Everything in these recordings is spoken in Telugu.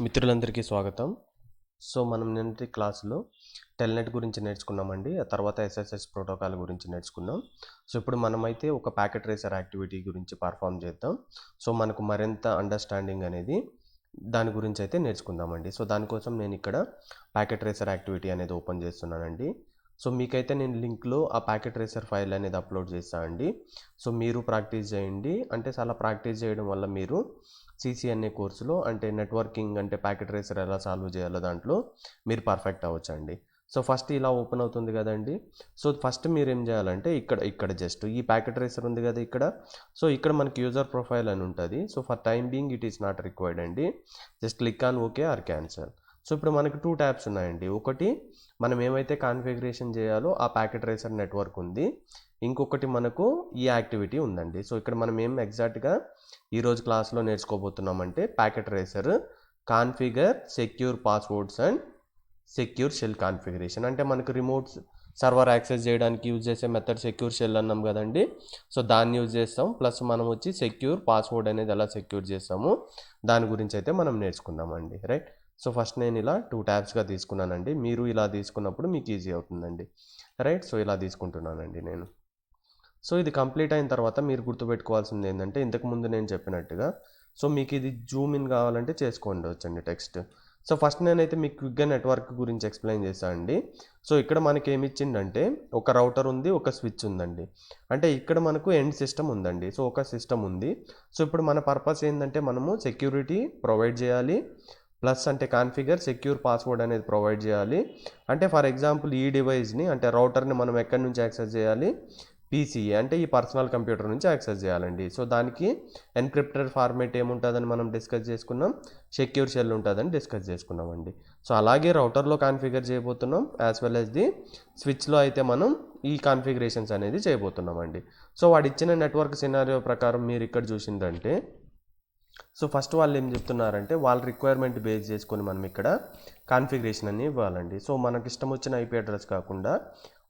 మిత్రులందరికీ స్వాగతం. మనం నిన్నటి క్లాసులో టెల్‌నెట్ గురించి నేర్చుకున్నామండి. ఆ తర్వాత ఎస్ఎస్ఎస్ ప్రోటోకాల్ గురించి నేర్చుకున్నాం. ఇప్పుడు మనమైతే ఒక ప్యాకెట్ ట్రేసర్ యాక్టివిటీ గురించి పర్ఫామ్ చేద్దాం. మనకు మరింత అండర్‌స్టాండింగ్ అనేది దాని గురించి అయితే నేర్చుకుందామండి. దానికోసం నేను ఇక్కడ ప్యాకెట్ ట్రేసర్ యాక్టివిటీ అనేది ఓపెన్ చేస్తున్నానండి. మీకైతే నేను లింక్‌లో ఆ ప్యాకెట్ ట్రేసర్ ఫైల్ అనేది అప్‌లోడ్ చేస్తా అండి. మీరు ప్రాక్టీస్ చేయండి. అంటే చాలా ప్రాక్టీస్ చేయడం వల్ల మీరు CCNA కోర్సులో అంటే నెట్వర్కింగ్ అంటే ప్యాకెట్ ట్రేసర్ ఎలా సాల్వ్ చేయాలో దాంట్లో మీరు పర్ఫెక్ట్ అవ్వచ్చండి. ఫస్ట్ ఇలా ఓపెన్ అవుతుంది కదండి. ఫస్ట్ మీరు ఏం చేయాలంటే ఇక్కడ జస్ట్ ఈ ప్యాకెట్ ట్రేసర్ ఉంది కదా ఇక్కడ. ఇక్కడ మనకి యూజర్ ప్రొఫైల్ అని ఉంటుంది. For time being it is not required అండి. Just click on okay or cancel. ఇప్పుడు మనకి 2 ట్యాబ్స్ ఉన్నాయండి. ఒకటి మనం ఏమైతే కాన్ఫిగరేషన్ చేయాలో ఆ ప్యాకెట్ ట్రేసర్ నెట్వర్క్ ఉంది. ఇంకొకటి మనకు ఈ యాక్టివిటీ ఉందండి. ఇక్కడ మనం ఏం ఎగ్జాక్ట్గా ఈరోజు క్లాస్లో నేర్చుకోబోతున్నామంటే packet tracer configure secure passwords and secure shell configuration. అంటే మనకు రిమోట్ సర్వర్ యాక్సెస్ చేయడానికి యూజ్ చేసే మెథడ్ సెక్యూర్ షెల్ అన్నాం కదండి. దాన్ని యూజ్ చేస్తాం. ప్లస్ మనం వచ్చి సెక్యూర్ పాస్వర్డ్ అనేది ఎలా సెక్యూర్ చేస్తాము దాని గురించి అయితే మనం నేర్చుకుందామండి. రైట్. ఫస్ట్ నేను ఇలా 2 ట్యాబ్స్గా తీసుకున్నానండి. మీరు ఇలా తీసుకున్నప్పుడు మీకు ఈజీ అవుతుందండి. రైట్. ఇలా తీసుకుంటున్నానండి నేను. ఇది కంప్లీట్ అయిన తర్వాత మీరు గుర్తుపెట్టుకోవాల్సింది ఏంటంటే ఇంతకుముందు నేను చెప్పినట్టుగా మీకు ఇది జూమ్ ఇన్ కావాలంటే చేసుకోండి వచ్చండి టెక్స్ట్. ఫస్ట్ నేనైతే మీకు క్విక్గా నెట్వర్క్ గురించి ఎక్స్ప్లెయిన్ చేశాను అండి. ఇక్కడ మనకి ఏమి ఇచ్చిందంటే ఒక రౌటర్ ఉంది, ఒక స్విచ్ ఉందండి. అంటే ఇక్కడ మనకు ఎండ్ సిస్టమ్ ఉందండి. ఒక సిస్టమ్ ఉంది. ఇప్పుడు మన పర్పస్ ఏంటంటే మనము సెక్యూరిటీ ప్రొవైడ్ చేయాలి, ప్లస్ అంటే కాన్ఫిగర్ సెక్యూర్ పాస్వర్డ్ అనేది ప్రొవైడ్ చేయాలి. అంటే ఫర్ ఎగ్జాంపుల్ ఈ డివైస్ని అంటే రౌటర్ని మనం ఎక్కడి నుంచి యాక్సెస్ చేయాలి, PCA అంటే ఈ పర్సనల్ కంప్యూటర్ నుంచి యాక్సెస్ చేయాలండి. దానికి ఎన్క్రిప్టెడ్ ఫార్మేట్ ఏముంటుందని మనం డిస్కస్ చేసుకున్నాం, సెక్యూర్ షెల్ ఉంటుందని డిస్కస్ చేసుకున్నామండి. అలాగే రౌటర్లో కాన్ఫిగర్ చేయబోతున్నాం, యాజ్ వెల్ యాజ్ ది స్విచ్లో అయితే మనం ఈ కాన్ఫిగరేషన్స్ అనేది చేయబోతున్నామండి. వాడు ఇచ్చిన నెట్వర్క్ సినారియో ప్రకారం మీరు ఇక్కడ చూసిందంటే ఫస్ట్ వాళ్ళు ఏం చెప్తున్నారంటే వాళ్ళ రిక్వైర్మెంట్ బేస్ చేసుకొని మనం ఇక్కడ కాన్ఫిగరేషన్ అని ఇవ్వాలండి. మనకి ఇష్టం వచ్చిన IP అడ్రస్ కాకుండా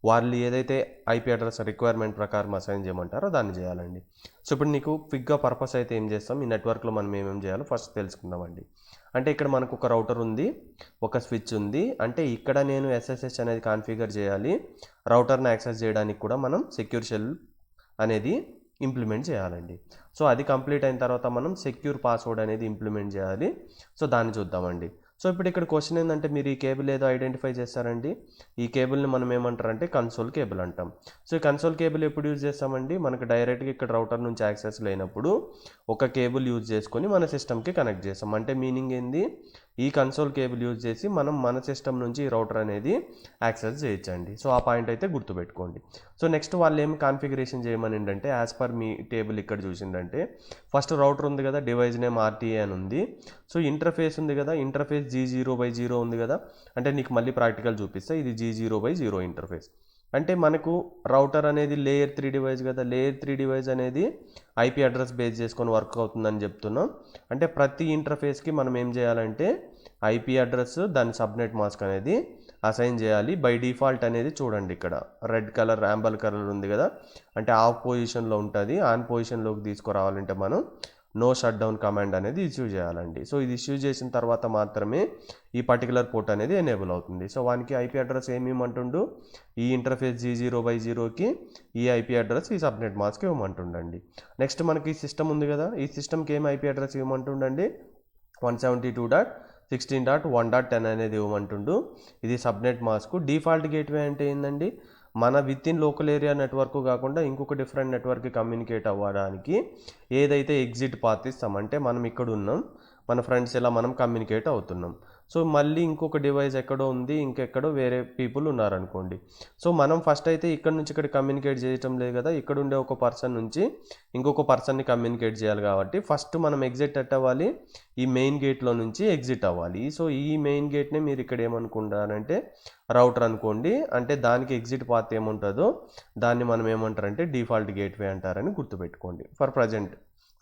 వాళ్ళు ఏదైతే IP అడ్రస్ రిక్వైర్మెంట్ ప్రకారం అసైన్ చేయమంటారో దాన్ని చేయాలండి. ఇప్పుడు నీకు క్విక్గా పర్పస్ అయితే ఏం చేస్తాం, ఈ నెట్వర్క్లో మనం ఏమేమి చేయాలో ఫస్ట్ తెలుసుకుందామండి. అంటే ఇక్కడ మనకు ఒక రౌటర్ ఉంది, ఒక స్విచ్ ఉంది. అంటే ఇక్కడ నేను SSH అనేది కాన్ఫిగర్ చేయాలి. రౌటర్ని యాక్సెస్ చేయడానికి కూడా మనం సెక్యూర్ షెల్ అనేది ఇంప్లిమెంట్ చేయాలండి. అది కంప్లీట్ అయిన తర్వాత మనం సెక్యూర్ పాస్వర్డ్ అనేది ఇంప్లిమెంట్ చేయాలి. దాన్ని చూద్దామండి. ఇప్పుడు ఇక్కడ క్వశ్చన్ ఏంటంటే మీరు ఈ కేబుల్ ఏదో ఐడెంటిఫై చేస్తారండి. ఈ కేబుల్ని మనం ఏమంటారంటే కన్సోల్ కేబుల్ అంటాం. ఈ కన్సోల్ కేబుల్ ఎప్పుడు యూజ్ చేస్తామండి, మనకు డైరెక్ట్గా ఇక్కడ రౌటర్ నుంచి యాక్సెస్ లేనప్పుడు ఒక కేబుల్ యూజ్ చేసుకొని మన సిస్టమ్కి కనెక్ట్ చేస్తాం. అంటే మీనింగ్ ఏంది, ఈ కన్సోల్ కేబుల్ యూజ్ చేసి మనం మన సిస్టమ్ నుంచి ఈ రౌటర్ అనేది యాక్సెస్ చేయొచ్చండి. ఆ పాయింట్ అయితే గుర్తుపెట్టుకోండి. నెక్స్ట్ వాళ్ళు ఏమి కాన్ఫిగరేషన్ చేయమని ఏంటంటే యాజ్ పర్ మీ టేబుల్ ఇక్కడ చూసిందంటే ఫస్ట్ రౌటర్ ఉంది కదా, డివైస్ నేమ్ RTA అని ఉంది. ఇంటర్ఫేస్ ఉంది కదా, ఇంటర్ఫేస్ G0/0 ఉంది కదా. అంటే నీకు మళ్ళీ ప్రాక్టికల్ చూపిస్తా. ఇది G0/0 ఇంటర్ఫేస్. అంటే మనకు రౌటర్ అనేది లేయర్ 3 డివైస్ కదా, లేయర్ 3 డివైస్ అనేది IP అడ్రస్ బేస్ చేసుకొని వర్క్ అవుతుందని చెప్తున్నాం. అంటే ప్రతి ఇంటర్ఫేస్కి మనం ఏం చేయాలంటే IP అడ్రస్ దాని సబ్నెట్ మాస్క్ అనేది అసైన్ చేయాలి. బై డిఫాల్ట్ అనేది చూడండి ఇక్కడ రెడ్ కలర్ యాంబల్ కలర్ ఉంది కదా, అంటే ఆఫ్ పొజిషన్లో ఉంటుంది. ఆన్ పొజిషన్లోకి తీసుకురావాలంటే మనం నో షట్ డౌన్ కమాండ్ అనేది ఇష్యూ చేయాలండి. ఇది ఇష్యూ చేసిన తర్వాత మాత్రమే ఈ పర్టికులర్ పోర్ట్ అనేది ఎనేబుల్ అవుతుంది. వానికి IP అడ్రస్ ఏమి ఇవ్వమంటుండు, ఈ ఇంటర్ఫేస్ G0/0కి ఈ IP అడ్రస్ ఈ సబ్నెట్ మాస్క్ ఇవ్వమంటుండండి. నెక్స్ట్ మనకి ఈ సిస్టమ్ ఉంది కదా, ఈ సిస్టమ్కి ఏమి IP అడ్రస్ ఇవ్వమంటుండండి 172.16.1.10 అనేది ఇవ్వమంటుండు. ఇది సబ్నెట్ మాస్క్. డిఫాల్ట్ గేట్వే అంటే ఏంటండి, మన with in local area network కాకుండా ఇంకొక డిఫరెంట్ నెట్వర్క్కి కమ్యూనికేట్ అవ్వడానికి ఏదైతే ఎగ్జిట్ పాత్ ఇస్తాం, అంటే మనం ఇక్కడ ఉన్నాం, మన ఫ్రెండ్స్ ఇలా మనం కమ్యూనికేట్ అవుతున్నాం. మళ్ళీ ఇంకొక డివైస్ ఎక్కడో ఉంది, ఇంకెక్కడో వేరే పీపుల్ ఉన్నారనుకోండి. మనం ఫస్ట్ అయితే ఇక్కడ నుంచి ఇక్కడ కమ్యూనికేట్ చేయటం లేదు కదా, ఇక్కడ ఉండే ఒక పర్సన్ నుంచి ఇంకొక పర్సన్ని కమ్యూనికేట్ చేయాలి. కాబట్టి ఫస్ట్ మనం ఎగ్జిట్ అవ్వాలి, ఈ మెయిన్ గేట్లో నుంచి ఎగ్జిట్ అవ్వాలి. ఈ మెయిన్ గేట్నే మీరు ఇక్కడ ఏమనుకుంటారంటే రౌటర్ అనుకోండి. అంటే దానికి ఎగ్జిట్ పాత్ ఏముంటుందో దాన్ని మనం ఏమంటారంటే డిఫాల్ట్ గేట్వే అంటారని గుర్తుపెట్టుకోండి for present,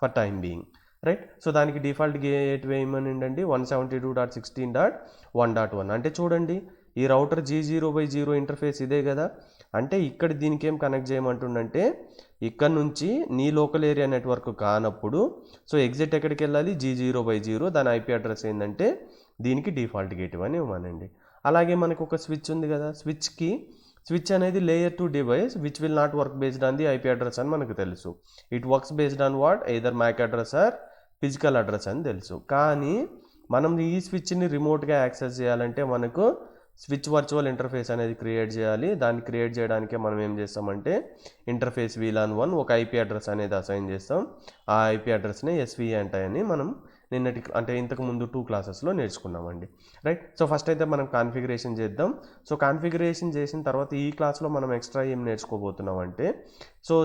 for time being. Right. దానికి డిఫాల్ట్ గేట్వే ఏమనండి 172.16.1.1. అంటే చూడండి ఈ రౌటర్ G0/0 ఇంటర్ఫేస్ ఇదే కదా. అంటే ఇక్కడ దీనికి ఏం కనెక్ట్ చేయమంటుండంటే ఇక్కడ నుంచి నీ లోకల్ ఏరియా నెట్వర్క్ కానప్పుడు సో ఎగ్జిట్ ఎక్కడికి వెళ్ళాలి G0/0 దాని ఐపీ అడ్రస్ ఏంటంటే దీనికి డిఫాల్ట్ గేట్వే అని ఇవ్వమనండి. అలాగే మనకు ఒక స్విచ్ ఉంది కదా, స్విచ్ అనేది layer 2 device which will not work based on the IP address అని మనకు తెలుసు. It works based on what either MAC address or physical address అని తెలుసు. కానీ మనం ఈ స్విచ్ని రిమోట్గా యాక్సెస్ చేయాలంటే మనకు స్విచ్ వర్చువల్ ఇంటర్ఫేస్ అనేది క్రియేట్ చేయాలి. దాన్ని క్రియేట్ చేయడానికే మనం ఏం చేస్తామంటే ఇంటర్ఫేస్ VLAN 1 ఒక ఐపీ అడ్రస్ అనేది అసైన్ చేస్తాం. ఆ ఐపీ అడ్రస్ని SVA అంటాయని మనం ఇంతకు ముందు 2 క్లాసెస్లో నేర్చుకున్నామండి. రైట్. సో ఫస్ట్ అయితే మనం కాన్ఫిగరేషన్ చేద్దాం. సో కాన్ఫిగరేషన్ చేసిన తర్వాత ఈ క్లాస్లో మనం ఎక్స్ట్రా ఏం నేర్చుకోబోతున్నాం అంటే సో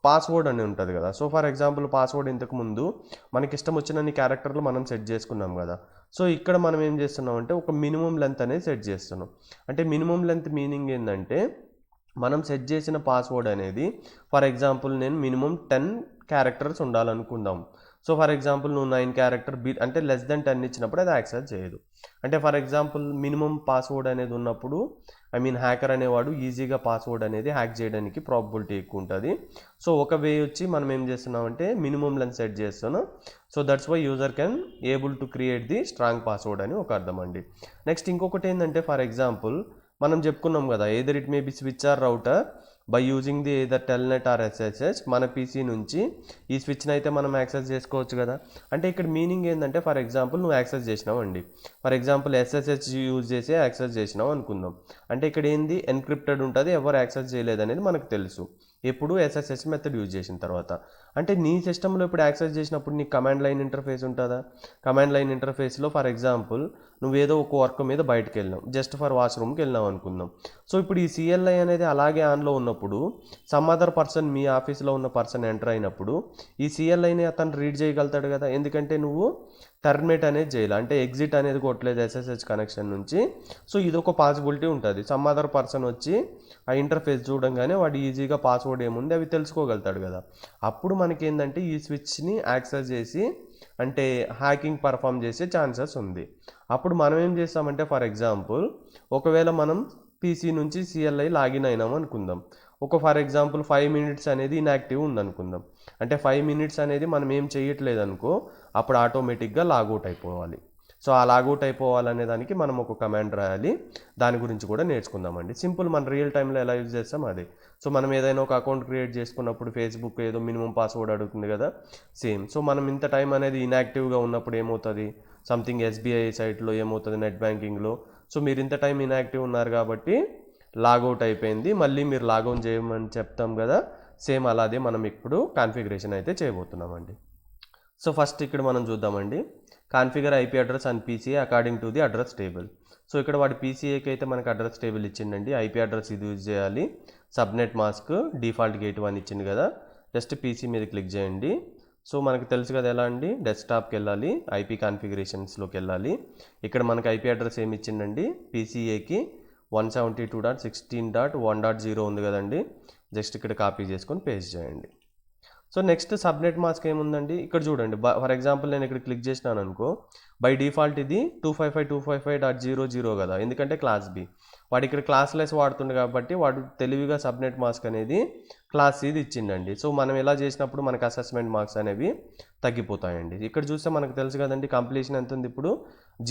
పాస్వర్డ్ అని ఉంటుంది కదా. సో ఫర్ ఎగ్జాంపుల్ పాస్వర్డ్ ఇంతకు ముందు మనకి ఇష్టం వచ్చినన్ని క్యారెక్టర్లు మనం సెట్ చేసుకున్నాం కదా. సో ఇక్కడ మనం ఏం చేస్తున్నాం అంటే ఒక మినిమం లెంత్ అనేది సెట్ చేస్తున్నాం. అంటే మినిమం లెంత్ మీనింగ్ ఏంటంటే మనం సెట్ చేసిన పాస్వర్డ్ అనేది ఫర్ ఎగ్జాంపుల్ నేను మినిమం 10 క్యారెక్టర్స్ ఉండాలనుకుందాం. సో ఫర్ ఎగ్జాంపుల్ నువ్వు 9 క్యారెక్టర్ అంటే లెస్ దెన్ 10 ఇచ్చినప్పుడు అది యాక్సెస్ చేయదు. అంటే ఫర్ ఎగ్జాంపుల్ మినిమం పాస్వర్డ్ అనేది ఉన్నప్పుడు హ్యాకర్ అనేవాడు ఈజీగా పాస్వర్డ్ అనేది హ్యాక్ చేయడానికి ప్రాబబిలిటీ ఎక్కువ ఉంటుంది. సో ఒక వే వచ్చి మనం ఏం చేస్తున్నామంటే మినిమం లెంత్ సెట్ చేస్తున్నాం. So that's why user can able to create the strong password అని ఒక అర్థం అండి. నెక్స్ట్ ఇంకొకటి ఏంటంటే ఫర్ ఎగ్జాంపుల్ మనం చెప్పుకున్నాం కదా either it may be switch or router by using the either telnet or SSH మన పీసీ నుంచి ఈ స్విచ్ని అయితే మనం యాక్సెస్ చేసుకోవచ్చు కదా. అంటే ఇక్కడ మీనింగ్ ఏంటంటే ఫర్ ఎగ్జాంపుల్ నువ్వు యాక్సెస్ చేసినావు అండి. ఫర్ ఎగ్జాంపుల్ SSH యూజ్ చేసి యాక్సెస్ చేసినావు అనుకుందాం. అంటే ఇక్కడ ఏంది ఎన్క్రిప్టెడ్ ఉంటుంది, ఎవరు యాక్సెస్ చేయలేదు అనేది మనకు తెలుసు ఎప్పుడు SSH మెథడ్ యూజ్ చేసిన తర్వాత. అంటే నీ సిస్టంలో ఇప్పుడు యాక్సెస్ చేసినప్పుడు నీకు కమాండ్ లైన్ ఇంటర్ఫేస్ ఉంటుందా. కమాండ్ లైన్ ఇంటర్ఫేస్లో ఫర్ ఎగ్జాంపుల్ నువ్వేదో ఒక వర్క్ మీద బయటకు వెళ్ళినావు, జస్ట్ ఫర్ వాష్రూమ్కి వెళ్ళినావు అనుకుందాం. సో ఇప్పుడు ఈ CLI అనేది అలాగే ఆన్లో ఉన్నప్పుడు సమ్ అదర్ పర్సన్ మీ ఆఫీస్లో ఉన్న పర్సన్ ఎంటర్ అయినప్పుడు ఈ CLIని అతను రీడ్ చేయగలుగుతాడు కదా. ఎందుకంటే నువ్వు టర్మినేట్ అనేది చేయాలి, అంటే ఎగ్జిట్ అనేది కొట్టలేదు SSH కనెక్షన్ నుంచి. సో ఇది ఒక పాసిబిలిటీ ఉంటుంది. సమ్ అదర్ పర్సన్ వచ్చి ఆ ఇంటర్ఫేస్ చూడంగానే వాడు ఈజీగా పాస్వర్డ్ ఏముంది అవి తెలుసుకోగలుగుతాడు కదా. అప్పుడు మనకి ఏంటంటే ఈ స్విచ్ని యాక్సెస్ చేసి అంటే హ్యాకింగ్ పర్ఫామ్ చేసే ఛాన్సెస్ ఉంది. అప్పుడు మనం ఏం చేస్తామంటే ఫర్ ఎగ్జాంపుల్ ఒకవేళ మనం పీసీ నుంచి CLI లాగిన్ అయినాం అనుకుందాం. ఫర్ ఎగ్జాంపుల్ 5 minutes అనేది ఇన్యాక్టివ్ ఉందనుకుందాం. అంటే 5 minutes అనేది మనం ఏం చేయట్లేదు అనుకో, అప్పుడు ఆటోమేటిక్గా లాగౌట్ అయిపోవాలి. సో ఆ లాగౌట్ అయిపోవాలనే దానికి మనం ఒక కమాండ్ రాయాలి. దాని గురించి కూడా నేర్చుకుందామండి. సింపుల్, మన రియల్ టైంలో ఎలా యూజ్ చేస్తాం అదే. సో మనం ఏదైనా ఒక అకౌంట్ క్రియేట్ చేసుకున్నప్పుడు ఫేస్బుక్ ఏదో మినిమం పాస్వర్డ్ అడుగుతుంది కదా, సేమ్. సో మనం ఇంత టైం అనేది ఇన్యాక్టివ్గా ఉన్నప్పుడు ఏమవుతుంది, సంథింగ్ SBI సైట్లో ఏమవుతుంది, నెట్ బ్యాంకింగ్లో. సో మీరు ఇంత టైం ఇన్యాక్టివ్ ఉన్నారు కాబట్టి లాగౌట్ అయిపోయింది, మళ్ళీ మీరు లాగౌన్ చేయమని చెప్తాం కదా. సేమ్ అలాగే మనం ఇప్పుడు కాన్ఫిగరేషన్ అయితే చేయబోతున్నామండి. సో ఫస్ట్ ఇక్కడ మనం చూద్దామండి, configure IP address and PCA according to the address table. So ఇక్కడ వాడి PCAకి అయితే మనకు అడ్రస్ టేబుల్ ఇచ్చిండండి. IP అడ్రస్ ఇది యూజ్ చేయాలి. సబ్నెట్ మాస్క్ డిఫాల్ట్ గేట్ 1 ఇచ్చింది కదా, జస్ట్ PC మీద క్లిక్ చేయండి. సో మనకు తెలుసు కదా ఎలా అండి, డెస్క్టాప్కి వెళ్ళాలి, IP కాన్ఫిగరేషన్స్లోకి వెళ్ళాలి. ఇక్కడ మనకు IP అడ్రస్ ఏమి ఇచ్చిండండి, PCAకి 172.16.1.0 ఉంది కదండి. జస్ట్ ఇక్కడ కాపీ చేసుకొని పేస్ట్ చేయండి. సో నెక్స్ట్ సబ్నెట్ మాస్క్ ఏముందండి, ఇక్కడ చూడండి. ఫర్ ఎగ్జాంపుల్ నేను ఇక్కడ క్లిక్ చేసినాను అనుకో, బై డిఫాల్ట్ ఇది 255.255.00 కదా, ఎందుకంటే క్లాస్ B. వాడు ఇక్కడ క్లాస్ లెస్ వాడుతుండే కాబట్టి వాడు తెలివిగా సబ్నెట్ మాస్క్ అనేది క్లాస్ Cది ఇచ్చిండండి. సో మనం ఎలా చేసినప్పుడు మనకు అసెస్మెంట్ మార్క్స్ అనేవి తగ్గిపోతాయండి. ఇక్కడ చూస్తే మనకు తెలుసు కదండి కంప్లీషన్ ఎంత ఉంది, ఇప్పుడు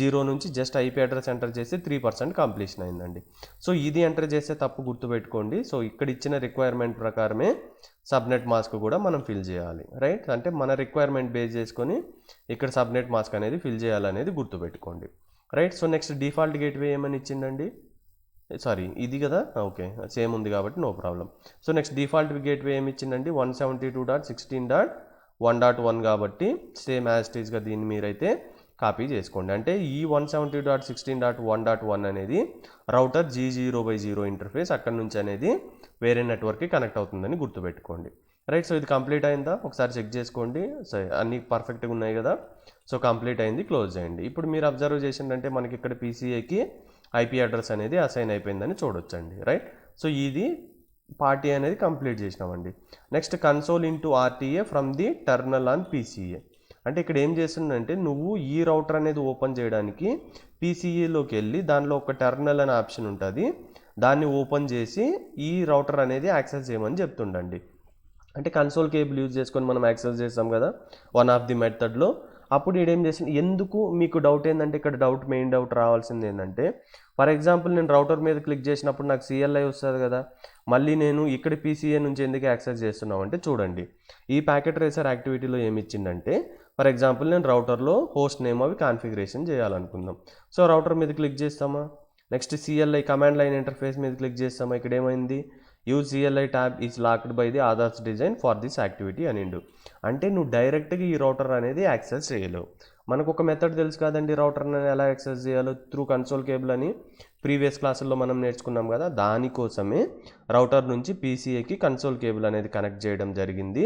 0 నుంచి జస్ట్ IP అడ్రస్ ఎంటర్ చేసి 3% కంప్లీషన్ అయిందండి. సో ఇది ఎంటర్ చేస్తే తప్పు గుర్తుపెట్టుకోండి. సో ఇక్కడ ఇచ్చిన రిక్వైర్మెంట్ ప్రకారమే సబ్నెట్ మాస్క్ కూడా మనం ఫిల్ చేయాలి, రైట్. అంటే మన రిక్వైర్మెంట్ బేస్ చేసుకొని ఇక్కడ సబ్నెట్ మాస్క్ అనేది ఫిల్ చేయాలనేది గుర్తుపెట్టుకోండి, right. So next default gateway ఏమని ఇచ్చిందండి, సారీ ఇది కదా, ఓకే సేమ్ ఉంది కాబట్టి no problem. So next default gateway ఏమి ఇచ్చిందండి, 172.16.1.1 కాబట్టి సేమ్ యాజ్ ఇట్ ఈస్గా దీన్ని మీరైతే కాపీ చేసుకోండి. అంటే ఈ 172.16.1.1 అనేది రౌటర్ G0/0 ఇంటర్ఫేస్, అక్కడ నుంచి అనేది వేరే నెట్వర్క్కి కనెక్ట్ అవుతుందని గుర్తుపెట్టుకోండి, రైట్. సో ఇది కంప్లీట్ అయిందా ఒకసారి చెక్ చేసుకోండి. సరే అన్నీ పర్ఫెక్ట్గా ఉన్నాయి కదా. సో కంప్లీట్ అయింది, క్లోజ్ చేయండి. ఇప్పుడు మీరు అబ్జర్వ్ చేసిందంటే మనకి ఇక్కడ PCAకి IP అడ్రస్ అనేది అసైన్ అయిపోయిందని చూడొచ్చండి, రైట్. సో ఇది పార్టీ అనేది కంప్లీట్ చేసినామండి. Next console into RTA from the terminal on PCA. అంటే ఇక్కడ ఏం చేస్తుందంటే నువ్వు ఈ రౌటర్ అనేది ఓపెన్ చేయడానికి PCAలోకి వెళ్ళి దానిలో ఒక టెర్మినల్ అనే ఆప్షన్ ఉంటుంది, దాన్ని ఓపెన్ చేసి ఈ రౌటర్ అనేది యాక్సెస్ చేయమని చెప్తుండండి. అంటే కన్సోల్ కేబుల్ యూజ్ చేసుకొని మనం యాక్సెస్ చేస్తాం కదా వన్ ఆఫ్ ది మెథడ్లో. అప్పుడు ఈడేం చేసింది, ఎందుకు మీకు డౌట్ ఏంటంటే ఇక్కడ మెయిన్ డౌట్ రావాల్సింది ఏంటంటే, ఫర్ ఎగ్జాంపుల్ నేను రౌటర్ మీద క్లిక్ చేసినప్పుడు నాకు CLI వస్తుంది కదా, మళ్ళీ నేను ఇక్కడ PCA నుంచి ఎందుకు యాక్సెస్ చేస్తున్నాం అంటే చూడండి, ఈ ప్యాకెట్ ట్రేసర్ యాక్టివిటీలో ఏమి ఇచ్చిందంటే, ఫర్ ఎగ్జాంపుల్ నేను రౌటర్లో హోస్ట్ నేమ్ అవి కాన్ఫిగరేషన్ చేయాలనుకుందాం. సో రౌటర్ మీద క్లిక్ చేస్తామా, next CLI command line interface మీద క్లిక్ చేస్తామా, ఇక్కడ ఏమైంది, use CLI tab is locked by the authors design for this activity అనిండు. అంటే నువ్వు డైరెక్ట్గా ఈ రౌటర్ అనేది యాక్సెస్ చేయలేవు. మనకు ఒక మెథడ్ తెలుసు కదండి రౌటర్ని ఎలా యాక్సెస్ చేయాలో, త్రూ కన్సోల్ కేబుల్ అని ప్రీవియస్ క్లాసుల్లో మనం నేర్చుకున్నాం కదా, దానికోసమే రౌటర్ నుంచి PCAకి కన్సోల్ కేబుల్ అనేది కనెక్ట్ చేయడం జరిగింది.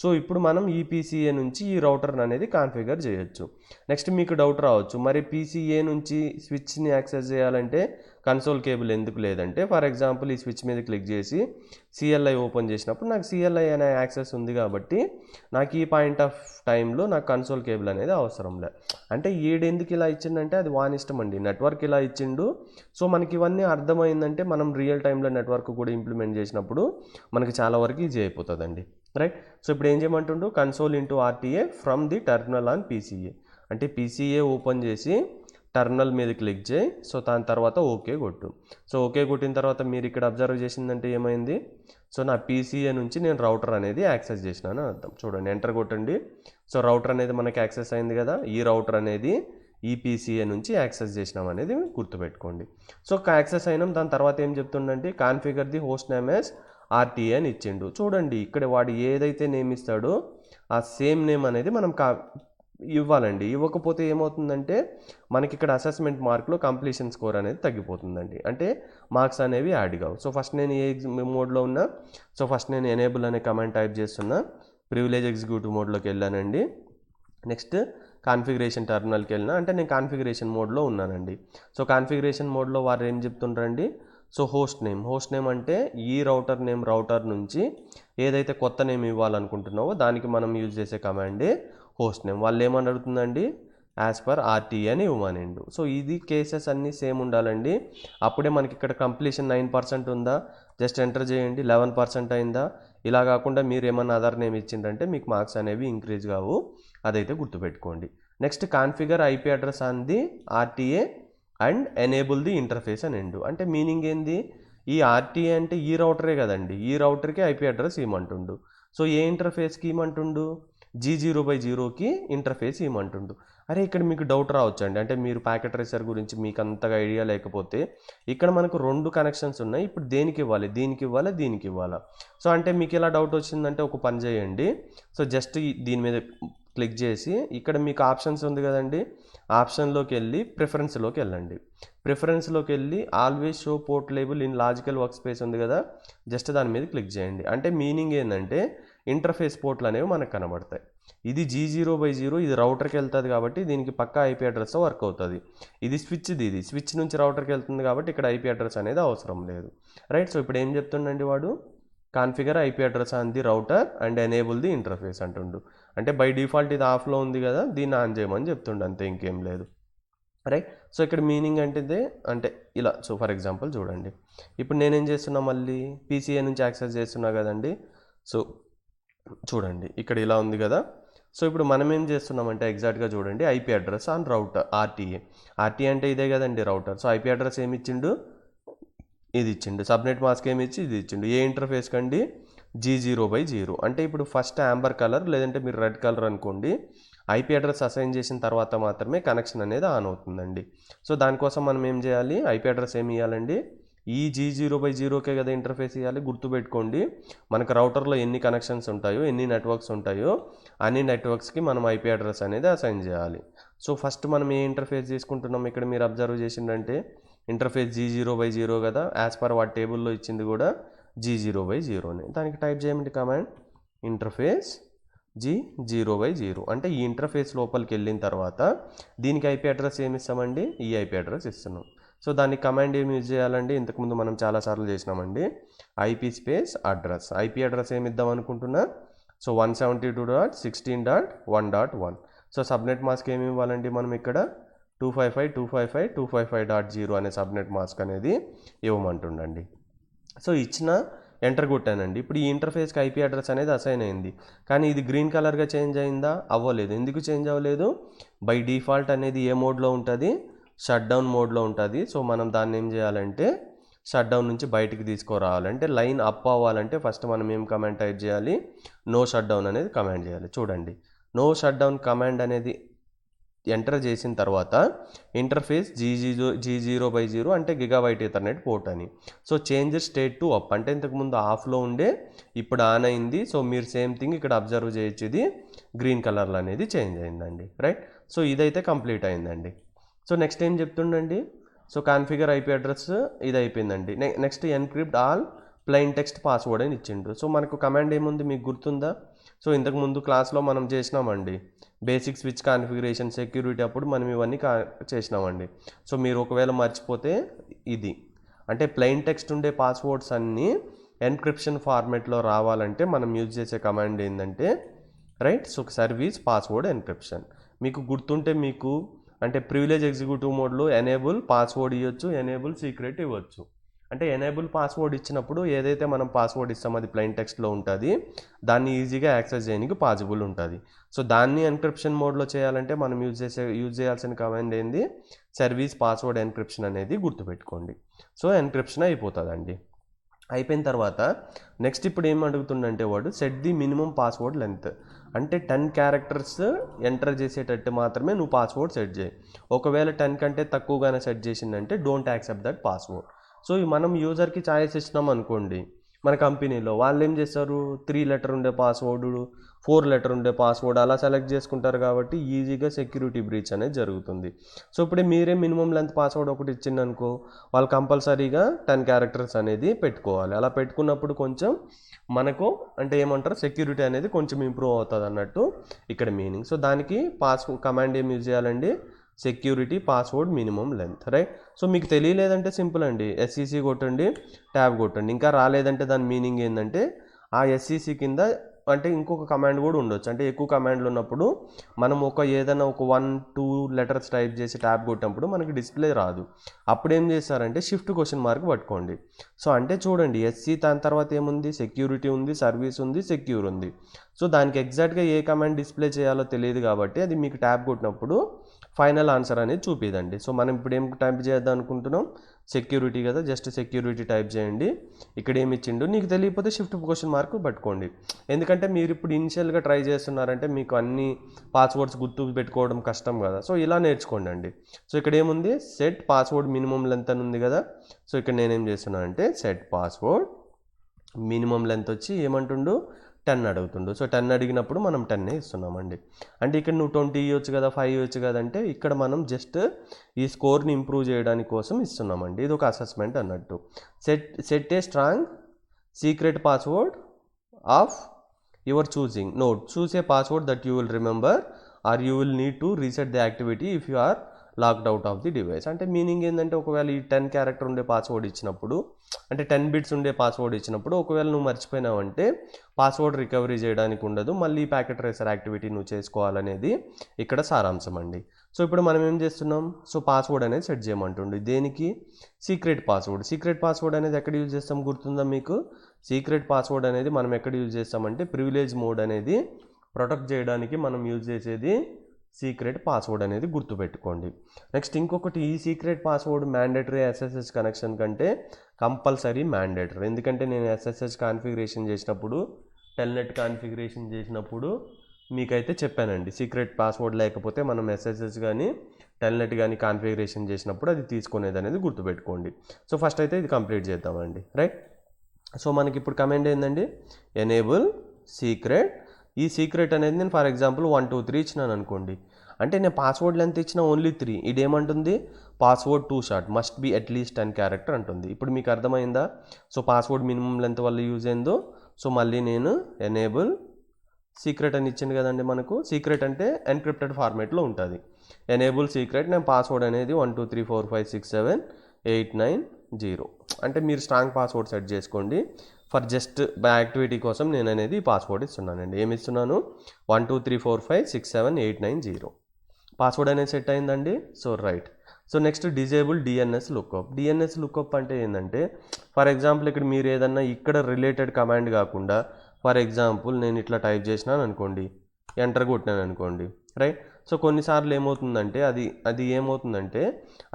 సో ఇప్పుడు మనం ఈ PCA నుంచి ఈ రౌటర్ అనేది కాన్ఫిగర్ చేయొచ్చు. నెక్స్ట్ మీకు డౌట్ రావచ్చు, మరి PCA నుంచి స్విచ్ని యాక్సెస్ చేయాలంటే కన్సోల్ కేబుల్ ఎందుకు లేదంటే, ఫర్ ఎగ్జాంపుల్ ఈ స్విచ్ మీద క్లిక్ చేసి CLI ఓపెన్ చేసినప్పుడు నాకు CLI అనే యాక్సెస్ ఉంది కాబట్టి నాకు ఈ పాయింట్ ఆఫ్ టైంలో నాకు కన్సోల్ కేబుల్ అనేది అవసరం లేదు. అంటే ఏడెందుకు ఇలా ఇచ్చిండంటే అది వాని ఇష్టం అండి, నెట్వర్క్ ఇలా ఇచ్చిండు. సో మనకి ఇవన్నీ అర్థమైందంటే మనం రియల్ టైంలో నెట్వర్క్ కూడా ఇంప్లిమెంట్ చేసినప్పుడు మనకి చాలా వరకు ఈజీ అయిపోతుందండి, రైట్. సో ఇప్పుడు ఏం చేయమంటుండు, console into RTA from the terminal on PCA. అంటే PCA ఓపెన్ చేసి టెర్మినల్ మీద క్లిక్ చేయి, సో దాని తర్వాత ఓకే కొట్టు. సో ఓకే కొట్టిన తర్వాత మీరు ఇక్కడ అబ్జర్వ్ చేసిందంటే ఏమైంది, సో నా PCA నుంచి నేను రౌటర్ అనేది యాక్సెస్ చేసినాను అర్థం. చూడండి ఎంటర్ కొట్టండి. సో రౌటర్ అనేది మనకి యాక్సెస్ అయింది కదా, ఈ రౌటర్ అనేది ఈ PCA నుంచి యాక్సెస్ చేసినాం అనేది గుర్తుపెట్టుకోండి. సో యాక్సెస్ అయినాం, దాని తర్వాత ఏం చెప్తుండంటే configure the host name as RTA అని ఇచ్చిండు. చూడండి ఇక్కడ వాడు ఏదైతే నేమ్ ఇస్తాడో ఆ సేమ్ నేమ్ అనేది మనం ఇవ్వాలండి. ఇవ్వకపోతే ఏమవుతుందంటే మనకి ఇక్కడ అసెస్మెంట్ మార్క్లో కంప్లీషన్ స్కోర్ అనేది తగ్గిపోతుందండి, అంటే మార్క్స్ అనేవి యాడ్ కావు. సో ఫస్ట్ నేను ఏ మోడ్లో ఉన్నా, సో ఫస్ట్ నేను ఎనేబుల్ అనే కమాండ్ టైప్ చేస్తున్నా, ప్రివిలేజ్ ఎగ్జిక్యూటివ్ మోడ్లోకి వెళ్ళానండి. నెక్స్ట్ కాన్ఫిగరేషన్ టెర్మినల్కి వెళ్ళినా, అంటే నేను కాన్ఫిగరేషన్ మోడ్లో ఉన్నానండి. సో కాన్ఫిగరేషన్ మోడ్లో వారు ఏం చెప్తుండ్రండి, సో హోస్ట్ నేమ్ అంటే ఈ రౌటర్ నుంచి ఏదైతే కొత్త నేమ్ ఇవ్వాలనుకుంటున్నావో దానికి మనం యూజ్ చేసే కమాండే హోస్ట్ నేమ్. వాళ్ళు ఏమని అడుగుతుందండి, యాజ్ పర్ RTA అని ఇవ్వమనిండు. సో ఇది కేసెస్ అన్నీ సేమ్ ఉండాలండి. అప్పుడే మనకి ఇక్కడ కంప్లీషన్ 9% ఉందా, జస్ట్ ఎంటర్ చేయండి, 11% అయిందా. ఇలా కాకుండా మీరు ఏమన్నా అదర్ నేమ్ ఇచ్చిందంటే మీకు మార్క్స్ అనేవి ఇంక్రీజ్ కావు, అదైతే గుర్తుపెట్టుకోండి. Next configure IP address on the RTA and enable the interface అని ఎండు. అంటే మీనింగ్ ఏంది, ఈ RTA అంటే ఈ రౌటరే కదండి, ఈ రౌటర్కి IP అడ్రస్ ఇవ్వమంటుండు. సో ఏ ఇంటర్ఫేస్కి ఇవ్వమంటుండు, G0/0కి ఇంటర్ఫేస్ ఇవ్వమంటుండు. అరే ఇక్కడ మీకు డౌట్ రావచ్చు అండి, అంటే మీరు ప్యాకెట్ ట్రేసర్ గురించి మీకు అంతగా ఐడియా లేకపోతే ఇక్కడ మనకు 2 కనెక్షన్స్ ఉన్నాయి, ఇప్పుడు దేనికి ఇవ్వాలి, దీనికి ఇవ్వాలా, దీనికి ఇవ్వాలా. సో అంటే మీకు ఎలా డౌట్ వచ్చిందంటే ఒక పని చేయండి, సో జస్ట్ దీని మీద క్లిక్ చేసి ఇక్కడ మీకు ఆప్షన్స్ ఉంది కదండి, ఆప్షన్లోకి వెళ్ళి ప్రిఫరెన్స్లోకి వెళ్ళండి. ప్రిఫరెన్స్లోకి వెళ్ళి always show port label in logical work space ఉంది కదా, జస్ట్ దాని మీద క్లిక్ చేయండి. అంటే మీనింగ్ ఏంటంటే ఇంటర్ఫేస్ పోర్ట్లు అనేవి మనకు కనబడతాయి. ఇది G0/0, ఇది రౌటర్కి వెళ్తుంది కాబట్టి దీనికి పక్కా IP అడ్రస్తో వర్క్ అవుతుంది. ఇది స్విచ్ నుంచి రౌటర్కి వెళ్తుంది కాబట్టి ఇక్కడ IP అడ్రస్ అనేది అవసరం లేదు, రైట్. సో ఇప్పుడు ఏం చెప్తుండండి వాడు, configure IP address on the router and enable the interface అంటుండు. అంటే బై డిఫాల్ట్ ఇది ఆఫ్లో ఉంది కదా, దీన్ని ఆన్ చేయమని చెప్తుండు, అంతే, ఇంకేం లేదు, రైట్. సో ఇక్కడ మీనింగ్ అంటే ఇలా. సో ఫర్ ఎగ్జాంపుల్ చూడండి, ఇప్పుడు నేనేం చేస్తున్నా, మళ్ళీ PCA నుంచి యాక్సెస్ చేస్తున్నా కదండి. సో చూడండి ఇక్కడ ఇలా ఉంది కదా. సో ఇప్పుడు మనం ఏం చేస్తున్నామంటే ఎగ్జాక్ట్గా చూడండి, IP address on router RTA అంటే ఇదే కదండి రౌటర్. సో IP అడ్రస్ ఏమి ఇచ్చిండు, ఇది ఇచ్చిండు. సబ్నెట్ మాస్క్ ఏమి ఇచ్చి ఇది ఇచ్చిండు. ఏ ఇంటర్ఫేస్ కండి, G0/0. అంటే ఇప్పుడు ఫస్ట్ యాంబర్ కలర్ లేదంటే మీరు రెడ్ కలర్ అనుకోండి, IP అడ్రస్ అసైన్ చేసిన తర్వాత మాత్రమే కనెక్షన్ అనేది ఆన్ అవుతుందండి. సో దానికోసం మనం ఏం చేయాలి, IP అడ్రస్ ఏమి ఇవ్వాలండి, ఈ G0/0కే కదా ఇంటర్ఫేస్ ఇవ్వాలి. గుర్తుపెట్టుకోండి, మనకు రౌటర్లో ఎన్ని కనెక్షన్స్ ఉంటాయో, ఎన్ని నెట్వర్క్స్ ఉంటాయో అన్ని నెట్వర్క్స్కి మనం IP అడ్రస్ అనేది అసైన్ చేయాలి. సో ఫస్ట్ మనం ఏ ఇంటర్ఫేస్ తీసుకుంటున్నాం, ఇక్కడ మీరు అబ్జర్వ్ చేసిందంటే ఇంటర్ఫేస్ G0/0 కదా, యాజ్ పర్ వాటి టేబుల్లో ఇచ్చింది కూడా G0/0ని. దానికి టైప్ చేయమంటే కమాండ్ ఇంటర్ఫేస్ G0/0. అంటే ఈ ఇంటర్ఫేస్ లోపలికి వెళ్ళిన తర్వాత దీనికి IP అడ్రస్ ఏమి ఇస్తామండి, ఈ IP అడ్రస్ ఇస్తున్నాం. సో దానికి కమాండ్ ఏమి యూజ్ చేయాలండి, ఇంతకుముందు మనం చాలాసార్లు చేసినామండి, IP space address. IP address ఏమి ఇద్దాం అనుకుంటున్నా, సో 172.16.1.1. సో సబ్నెట్ మాస్క్ ఏమి ఇవ్వాలండి మనం ఇక్కడ 255.255.255.0 అనే సబ్నెట్ మాస్క్ అనేది ఇవ్వమంటుండండి. సో ఇచ్చిన ఎంటర్ కొట్టానండి. ఇప్పుడు ఈ ఇంటర్ఫేస్కి ఐపీ అడ్రస్ అనేది అసైన్ అయింది. కానీ ఇది గ్రీన్ కలర్గా చేంజ్ అయిందా? అవ్వలేదు. ఎందుకు చేంజ్ అవ్వలేదు? బై డిఫాల్ట్ అనేది ఏ మోడ్లో ఉంటుంది? షట్ డౌన్ మోడ్లో ఉంటుంది. సో మనం దాన్ని ఏం చేయాలంటే షట్ డౌన్ నుంచి బయటికి తీసుకురావాలంటే లైన్ అప్ అవ్వాలంటే ఫస్ట్ మనం ఏం కమాండ్ టైప్ చేయాలి? నో షట్ డౌన్ అనేది కమాండ్ చేయాలి. చూడండి, నో షట్ డౌన్ కమాండ్ అనేది ఎంటర్ చేసిన తర్వాత ఇంటర్ఫేస్ G0/0 అంటే గిగాబైట్ ఈథర్నెట్ పోర్ట్ అని. So change state to up అంటే ఇంతకుముందు ఆఫ్లో ఉండే ఇప్పుడు ఆన్ అయింది. సో మీరు సేమ్ థింగ్ ఇక్కడ అబ్జర్వ్ చేయొచ్చు, ఇది గ్రీన్ కలర్లో అనేది చేంజ్ అయిందండి. రైట్, సో ఇదైతే కంప్లీట్ అయిందండి. సో నెక్స్ట్ ఏం చెప్తుండండి? సో కాన్ఫిగర్ ఐపీ అడ్రస్ ఇది అయిపోయిందండి. Next encrypt all plain text password అని ఇచ్చిండు. సో మనకు కమాండ్ ఏముంది మీకు గుర్తుందా? సో ఇంతకుముందు క్లాస్లో మనం చేసినామండి, బేసిక్ స్విచ్ కాన్ఫిగరేషన్ సెక్యూరిటీ అప్పుడు మనం ఇవన్నీ చేసినామండి. సో మీరు ఒకవేళ మర్చిపోతే ఇది అంటే ప్లెయిన్ టెక్స్ట్ ఉండే పాస్వర్డ్స్ అన్నీ ఎన్క్రిప్షన్ ఫార్మేట్లో రావాలంటే మనం యూజ్ చేసే కమాండ్ ఏంటంటే right, so service password encryption. మీకు గుర్తుంటే మీకు అంటే ప్రివిలేజ్ ఎగ్జిక్యూటివ్ మోడ్లో ఎనేబుల్ పాస్వర్డ్ ఇవ్వచ్చు, ఎనేబుల్ సీక్రెట్ ఇవ్వచ్చు. అంటే ఎనేబుల్ పాస్వర్డ్ ఇచ్చినప్పుడు ఏదైతే మనం పాస్వర్డ్ ఇస్తామో అది ప్లెయిన్ టెక్స్ట్లో ఉంటుంది, దాన్ని ఈజీగా యాక్సెస్ చేయడానికి పాసిబుల్ ఉంటుంది. సో దాన్ని ఎన్క్రిప్షన్ మోడ్లో చేయాలంటే మనం యూజ్ చేయాల్సిన కమాండ్ ఏంది? సర్వీస్ పాస్వర్డ్ ఎన్క్రిప్షన్ అనేది గుర్తుపెట్టుకోండి. సో ఎన్క్రిప్షన్ అయిపోతుందండి. అయిపోయిన తర్వాత నెక్స్ట్ ఇప్పుడు ఏం అడుగుతుందంటే వాడు set the minimum password length అంటే 10 క్యారెక్టర్స్ ఎంటర్ చేసేటట్టు మాత్రమే నువ్వు పాస్వర్డ్ సెట్ చేయి. ఒకవేళ 10 కంటే తక్కువగానే సెట్ చేసిందంటే don't accept that password. So మనం యూజర్కి ఛాయిస్ ఇచ్చినాం అనుకోండి, మన కంపెనీలో వాళ్ళు ఏం చేస్తారు? 3 లెటర్ ఉండే పాస్వర్డ్, 4 లెటర్ ఉండే పాస్వర్డ్ అలా సెలెక్ట్ చేసుకుంటారు కాబట్టి ఈజీగా సెక్యూరిటీ బ్రీచ్ అనేది జరుగుతుంది. సో ఇప్పుడు మీరే మినిమం లెంత్ పాస్వర్డ్ ఒకటి ఇచ్చిందనుకో, వాళ్ళు కంపల్సరీగా 10 క్యారెక్టర్స్ అనేది పెట్టుకోవాలి. అలా పెట్టుకున్నప్పుడు కొంచెం మనకు అంటే ఏమంటారు సెక్యూరిటీ అనేది కొంచెం ఇంప్రూవ్ అవుతుంది అన్నట్టు ఇక్కడ మీనింగ్. సో దానికి కమాండ్ ఏం యూజ్ చేయాలండి? Security password minimum length. Right, so మీకు తెలియలేదంటే సింపుల్ అండి, SCC కొట్టండి, ట్యాబ్ కొట్టండి. ఇంకా రాలేదంటే దాని మీనింగ్ ఏంటంటే ఆ SCC కింద అంటే ఇంకొక కమాండ్ కూడా ఉండొచ్చు. అంటే ఎక్కువ కమాండ్లు ఉన్నప్పుడు మనం ఏదైనా ఒక 1-2 లెటర్స్ టైప్ చేసి ట్యాబ్ కొట్టినప్పుడు మనకి డిస్ప్లే రాదు. అప్పుడు ఏం చేస్తారంటే షిఫ్ట్ క్వశ్చన్ మార్క్ పట్టుకోండి. సో అంటే చూడండి, దాని తర్వాత ఏముంది? సెక్యూరిటీ ఉంది, సర్వీస్ ఉంది, సెక్యూర్ ఉంది. సో దానికి ఎగ్జాక్ట్గా ఏ కమాండ్ డిస్ప్లే చేయాలో తెలియదు కాబట్టి అది మీకు ట్యాబ్ కొట్టినప్పుడు ఫైనల్ ఆన్సర్ అనేది చూపిదండి. సో మనం ఇప్పుడు ఏం టైప్ చేద్దాం అనుకుంటున్నాం? సెక్యూరిటీ కదా, జస్ట్ సెక్యూరిటీ టైప్ చేయండి. ఇక్కడ ఏమి ఇచ్చిండు నీకు తెలియకపోతే షిఫ్ట్ క్వశ్చన్ మార్క్ పట్టుకోండి. ఎందుకంటే మీరు ఇప్పుడు ఇనిషియల్గా ట్రై చేస్తున్నారంటే మీకు అన్ని పాస్వర్డ్స్ గుర్తు పెట్టుకోవడం కష్టం కదా. సో ఇలా నేర్చుకోండి అండి. సో ఇక్కడ ఏముంది? సెట్ పాస్వర్డ్ మినిమం లెంత్ అని ఉంది కదా. సో ఇక్కడ నేనేం చేస్తున్నాను అంటే సెట్ పాస్వర్డ్ మినిమం లెంత్ వచ్చి ఏమంటుండు? 10 అడుగుతుండు. సో 10 అడిగినప్పుడు మనం 10 ఇస్తున్నామండి. అంటే ఇక్కడ నువ్వు 20 ఇవ్వచ్చు కదా, 5 ఇవ్వచ్చు కదా, అంటే ఇక్కడ మనం జస్ట్ ఈ స్కోర్ని ఇంప్రూవ్ చేయడానికి కోసం ఇస్తున్నామండి. ఇది ఒక అసెస్మెంట్ అన్నట్టు. Set a strong secret password of your choosing. Note, choose a password that you will remember or you will need to reset the activity if you are locked out of the device. అంటే మీనింగ్ ఏంటంటే ఒకవేళ ఈ 10 క్యారెక్టర్ ఉండే పాస్వర్డ్ ఇచ్చినప్పుడు అంటే 10 బిట్స్ ఉండే పాస్వర్డ్ ఇచ్చినప్పుడు ఒకవేళ నువ్వు మర్చిపోయినావంటే పాస్వర్డ్ రికవరీ చేయడానికి ఉండదు, మళ్ళీ ప్యాకెట్ ట్రేసర్ యాక్టివిటీ నువ్వు చేసుకోవాలనేది ఇక్కడ సారాంశం అండి. సో ఇప్పుడు మనం ఏం చేస్తున్నాం? సో పాస్వర్డ్ అనేది సెట్ చేయమంటుండే. దేనికి? Secret password. సీక్రెట్ పాస్వర్డ్ అనేది ఎక్కడ యూజ్ చేస్తాం గుర్తుందా మీకు? సీక్రెట్ పాస్వర్డ్ అనేది మనం ఎక్కడ యూజ్ చేస్తామంటే ప్రివిలేజ్ మోడ్ అనేది ప్రొటెక్ట్ చేయడానికి మనం యూజ్ చేసేది సీక్రెట్ పాస్వర్డ్ అనేది గుర్తుపెట్టుకోండి. నెక్స్ట్ ఇంకొకటి, ఈ secret password mandatory SSH connection కంటే కంపల్సరీ మ్యాండేటరీ. ఎందుకంటే నేను SSH కాన్ఫిగరేషన్ చేసినప్పుడు, టెల్నెట్ కాన్ఫిగరేషన్ చేసినప్పుడు మీకైతే చెప్పానండి, సీక్రెట్ పాస్వర్డ్ లేకపోతే మనం SSH కానీ టెల్నెట్ కానీ కాన్ఫిగరేషన్ చేసినప్పుడు అది తీసుకునేది అనేది గుర్తుపెట్టుకోండి. సో ఫస్ట్ అయితే ఇది కంప్లీట్ చేద్దామండి. రైట్, సో మనకి ఇప్పుడు కమాండ్ ఏంటండి? Enable secret. ఈ సీక్రెట్ అనేది నేను ఫర్ ఎగ్జాంపుల్ 1 2 3 ఇచ్చినాను అనుకోండి, అంటే నేను పాస్వర్డ్ లెంత్ ఇచ్చిన ఓన్లీ 3. ఇదేమంటుంది? Password too short must be అట్లీస్ట్ 10 క్యారెక్టర్ అంటుంది. ఇప్పుడు మీకు అర్థమైందా? సో పాస్వర్డ్ మినిమం లెంత్ వల్ల యూజ్ ఏందో. సో మళ్ళీ నేను ఎనేబుల్ సీక్రెట్ అని ఇచ్చింది కదండి. మనకు సీక్రెట్ అంటే ఎన్క్రిప్టెడ్ ఫార్మేట్లో ఉంటుంది. ఎనేబుల్ సీక్రెట్, నేను పాస్వర్డ్ అనేది 1 2 3 4 5 6 7 8 9 0 అంటే మీరు స్ట్రాంగ్ పాస్వర్డ్ సెట్ చేసుకోండి. ఫర్ జస్ట్ యాక్టివిటీ కోసం నేను అనేది పాస్వర్డ్ ఇస్తున్నానండి. ఏమి ఇస్తున్నాను? 1 2 3 4 5 6 7 8 9 0. పాస్వర్డ్ అనేది సెట్ అయిందండి. So right. So next disable DNS lookup. DNS lookup అంటే ఏంటంటే ఫర్ ఎగ్జాంపుల్ ఇక్కడ మీరు ఏదన్నా ఇక్కడ రిలేటెడ్ కమాండ్ కాకుండా ఫర్ ఎగ్జాంపుల్ నేను ఇట్లా టైప్ చేసినాను అనుకోండి, ఎంటర్ కొట్టినాను అనుకోండి, రైట్. సో కొన్నిసార్లు ఏమవుతుందంటే అది ఏమవుతుందంటే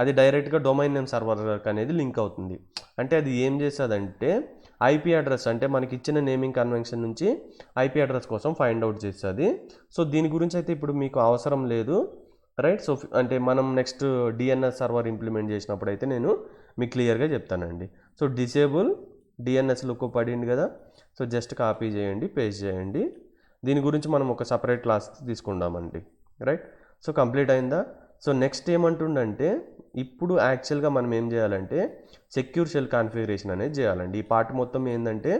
అది డైరెక్ట్గా డొమైన్ నేమ్ సర్వర్కి అనేది లింక్ అవుతుంది. అంటే అది ఏం చేస్తుందంటే ఐపీ అడ్రస్ అంటే మనకి ఇచ్చిన నేమింగ్ కన్వెన్షన్ నుంచి ఐపీ అడ్రస్ కోసం ఫైండ్ అవుట్ చేస్తుంది. సో దీని గురించి అయితే ఇప్పుడు మీకు అవసరం లేదు, రైట్. సో అంటే మనం నెక్స్ట్ డిఎన్ఎస్ సర్వర్ ఇంప్లిమెంట్ చేసినప్పుడు అయితే నేను మీకు క్లియర్గా చెప్తానండి. సో డిసేబుల్ డిఎన్ఎస్ లుక్అప్ పడింది కదా, సో జస్ట్ కాపీ చేయండి, పేస్ట్ చేయండి. దీని గురించి మనం ఒక సపరేట్ క్లాస్ తీసుకుందామండి, రైట్. సో కంప్లీట్ అయిందా. సో నెక్స్ట్ ఏమంటుండంటే ఇప్పుడు యాక్చువల్గా మనం ఏం చేయాలంటే సెక్యూర్ షెల్ కాన్ఫిగరేషన్ అనేది చేయాలండి. ఈ పార్ట్ మొత్తం ఏంటంటే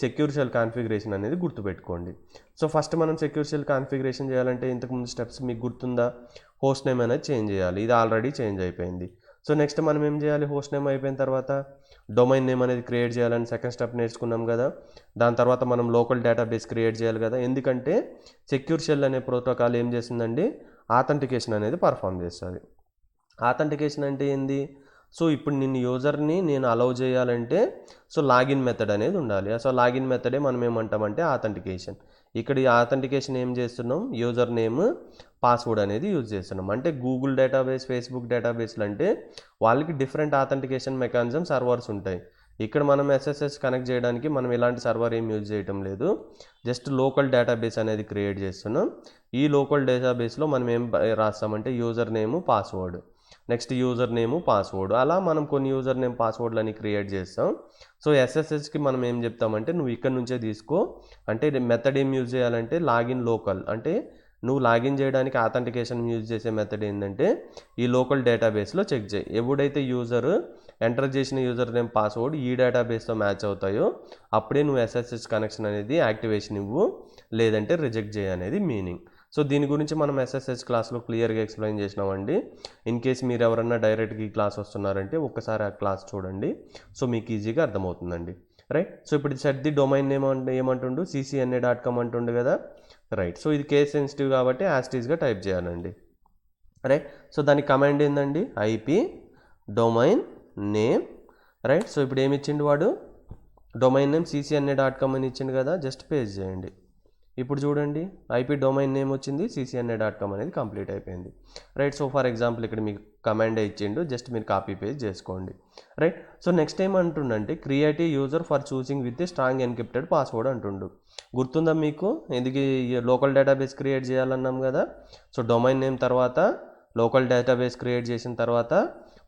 సెక్యూర్ షెల్ కాన్ఫిగరేషన్ అనేది గుర్తుపెట్టుకోండి. సో ఫస్ట్ మనం సెక్యూర్ షెల్ కాన్ఫిగరేషన్ చేయాలంటే ఇంతకుముందు స్టెప్స్ మీకు గుర్తుందా, హోస్ట్ నేమ్ అనేది చేంజ్ చేయాలి. ఇది ఆల్రెడీ చేంజ్ అయిపోయింది. సో నెక్స్ట్ మనం ఏం చేయాలి, హోస్ట్ నేమ్ అయిపోయిన తర్వాత డొమైన్ నేమ్ అనేది క్రియేట్ చేయాలని సెకండ్ స్టెప్ నేర్చుకున్నాం కదా. దాని తర్వాత మనం లోకల్ డేటాబేస్ క్రియేట్ చేయాలి కదా, ఎందుకంటే సెక్యూర్ షెల్ అనే ప్రోటోకాల్ ఏం చేస్తుందండి, ఆథెంటికేషన్ అనేది పర్ఫామ్ చేస్తుంది. ఆథెంటికేషన్ అంటే ఏంది, సో ఇప్పుడు యూజర్ని నేను అలౌ చేయాలంటే సో లాగిన్ మెథడ్ అనేది ఉండాలి. సో లాగిన్ మెథడే మనం ఏమంటామంటే ఆథెంటికేషన్. ఇక్కడ ఈ ఆథెంటికేషన్ ఏం చేస్తున్నాం, యూజర్ నేమ్ పాస్వర్డ్ అనేది యూజ్ చేస్తున్నాం. అంటే గూగుల్ డేటాబేస్, ఫేస్బుక్ డేటాబేస్లు అంటే వాళ్ళకి డిఫరెంట్ ఆథెంటికేషన్ మెకానిజం సర్వర్స్ ఉంటాయి. ఇక్కడ మనం ఎస్ఎస్ఎస్ కనెక్ట్ చేయడానికి మనం ఎలాంటి సర్వర్ ఏం యూజ్ చేయటం లేదు, జస్ట్ లోకల్ డేటాబేస్ అనేది క్రియేట్ చేస్తున్నాం. ఈ లోకల్ డేటాబేస్లో మనం ఏం రాస్తామంటే user name password, next user name password, అలా మనం కొన్ని యూజర్ నేమ్ పాస్వర్డ్లని క్రియేట్ చేస్తాం. సో ఎస్ఎస్ఎస్కి మనం ఏం చెప్తామంటే నువ్వు ఇక్కడ నుంచే తీసుకో, అంటే మెథడ్ ఏం యూజ్ చేయాలంటే లాగిన్ లోకల్, అంటే నువ్వు లాగిన్ చేయడానికి ఆథెంటికేషన్ యూజ్ చేసే మెథడ్ ఏంటంటే ఈ లోకల్ డేటాబేస్లో చెక్ చేయి. ఎప్పుడైతే యూజర్ ఎంటర్ చేసిన యూజర్ నేమ్ పాస్వర్డ్ ఈ డేటాబేస్తో మ్యాచ్ అవుతాయో అప్పుడే నువ్వు ఎస్ఎస్ఎస్ కనెక్షన్ అనేది యాక్టివేషన్ ఇవ్వు, లేదంటే రిజెక్ట్ చేయి అనేది మీనింగ్. సో దీని గురించి మనం ఎస్ఎస్ఎస్ క్లాస్లో క్లియర్గా ఎక్స్ప్లెయిన్ చేసినామండి. ఇన్ కేస్ మీరు ఎవరన్నా డైరెక్ట్గా ఈ క్లాస్ వస్తున్నారంటే ఒక్కసారి ఆ క్లాస్ చూడండి, సో మీకు ఈజీగా అర్థమవుతుందండి, రైట్. సో ఇప్పుడు సెట్ ది డొమైన్ నేమ్ అంటే ఏమంటుండు, ccna.com అంటుండు కదా, రైట్. సో ఇది కేస్ సెన్సిటివ్ కాబట్టి యాస్టీస్గా టైప్ చేయాలండి, రైట్. సో దానికి కమాండ్ ఏందండి, IP domain name, right. So ఇప్పుడు ఏమి ఇచ్చిండు వాడు, డొమైన్ నేమ్ ccna.com అని ఇచ్చిండు కదా, జస్ట్ పేస్ట్ చేయండి. ఇప్పుడు చూడండి ఐపీ డొమైన్ నేమ్ వచ్చింది, ccna.com అనేది కంప్లీట్ అయిపోయింది, రైట్. సో ఫర్ ఎగ్జాంపుల్ ఇక్కడ మీకు కమాండే ఇచ్చిండు, జస్ట్ మీరు కాపీ పేస్ట్ చేసుకోండి, రైట్. సో నెక్స్ట్ ఏమంటుండంటే create user for choosing with strong encrypted password అంటుండు. గుర్తుందా మీకు, ఎందుకు లోకల్ డేటాబేస్ క్రియేట్ చేయాలన్నాం కదా. సో డొమైన్ నేమ్ తర్వాత లోకల్ డేటాబేస్ క్రియేట్ చేసిన తర్వాత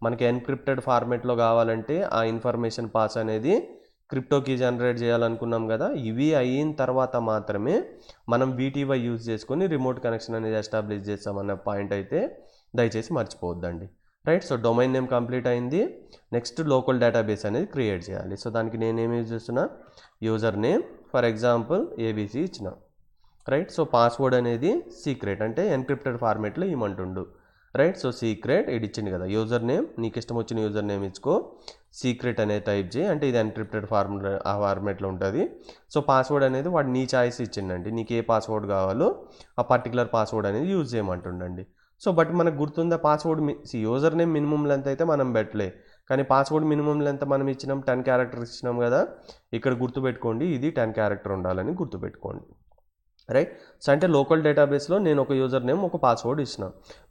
మనకి ఎన్క్రిప్టెడ్ ఫార్మేట్లో కావాలంటే ఆ ఇన్ఫర్మేషన్ పాస్ అనేది క్రిప్టో కీ జనరేట్ చేయాలనుకున్నాం కదా. ఇవి అయిన తర్వాత మాత్రమే మనం VTY యూజ్ చేసుకొని రిమోట్ కనెక్షన్ అనేది ఎస్టాబ్లిష్ చేస్తామన్న పాయింట్ అయితే దయచేసి మర్చిపోవద్దండి, right. So domain name complete అయింది, నెక్స్ట్ లోకల్ డేటాబేస్ అనేది క్రియేట్ చేయాలి. సో దానికి నేనేమి యూజ్ చేస్తున్నా, user name for example ABC ఇచ్చిన, రైట్. సో పాస్వర్డ్ అనేది సీక్రెట్ అంటే ఎన్క్రిప్టెడ్ ఫార్మేట్లో ఇవ్వమంటుండు, రైట్. సో సీక్రెట్ ఇది ఇచ్చింది కదా, యూజర్ నేమ్ నీకు ఇష్టం వచ్చిన యూజర్ నేమ్ ఇచ్చుకో, సీక్రెట్ అనేది టైప్ చేయి, అంటే ఇది ఎన్క్రిప్టెడ్ ఫార్మేట్లో ఉంటుంది. సో పాస్వర్డ్ అనేది వాడు నీ చాయిస్ ఇచ్చిండండి, నీకు ఏ పాస్వర్డ్ కావాలో ఆ పర్టికులర్ పాస్వర్డ్ అనేది యూజ్ చేయమంటుండండి. సో బట్ మనకు గుర్తుందా password user name minimum length అయితే మనం పెట్టలే, కానీ పాస్వర్డ్ మినిమం లెంత్ మనం ఇచ్చినాం 10 క్యారెక్టర్స్ ఇచ్చినాం కదా. ఇక్కడ గుర్తుపెట్టుకోండి ఇది 10 క్యారెక్టర్ ఉండాలని గుర్తుపెట్టుకోండి, రైట్. సో అంటే లోకల్ డేటాబేస్లో నేను ఒక యూజర్ నేమ్ ఒక పాస్వర్డ్ ఇచ్చిన,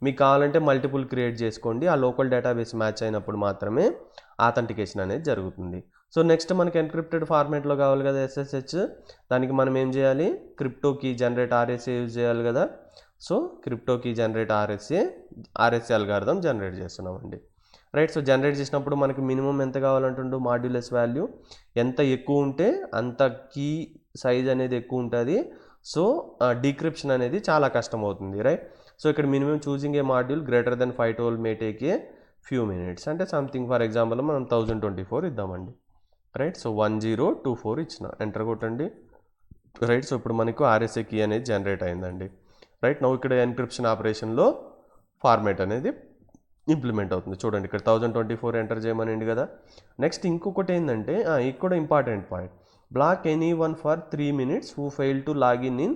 మీకు కావాలంటే మల్టిపుల్ క్రియేట్ చేసుకోండి, ఆ లోకల్ డేటాబేస్ మ్యాచ్ అయినప్పుడు మాత్రమే ఆథెంటికేషన్ అనేది జరుగుతుంది. సో నెక్స్ట్ మనకి ఎన్క్రిప్టెడ్ ఫార్మేట్లో కావాలి కదా SSH, దానికి మనం ఏం చేయాలి, crypto key generate RSA use చేయాలి కదా. So crypto key generate RSA algorithm generate చేస్తున్నామండి, రైట్. సో జనరేట్ చేసినప్పుడు మనకి మినిమం ఎంత కావాలంటుండు, మాడ్యులస్ వాల్యూ ఎంత ఎక్కువ ఉంటే అంత కీ సైజ్ అనేది ఎక్కువ ఉంటుంది. సో డీక్రిప్షన్ అనేది చాలా కష్టం అవుతుంది, రైట్. సో ఇక్కడ minimum choosing A module greater than 512 may take a few minutes, అంటే సంథింగ్ ఫర్ ఎగ్జాంపుల్ మనం 1024 ఇద్దామండి, రైట్. సో 1024 ఇచ్చిన, ఎంటర్ కొట్టండి, రైట్. సో ఇప్పుడు మనకు RSA కీ అనేది జనరేట్ అయిందండి, రైట్. నవ్వు ఇక్కడ ఎన్క్రిప్షన్ ఆపరేషన్లో ఫార్మేట్ అనేది ఇంప్లిమెంట్ అవుతుంది, చూడండి ఇక్కడ 1024 ఎంటర్ చేయమనండి కదా. నెక్స్ట్ ఇంకొకటి ఏంటంటే ఇది కూడా important point, block any one for 3 minutes who fail to login in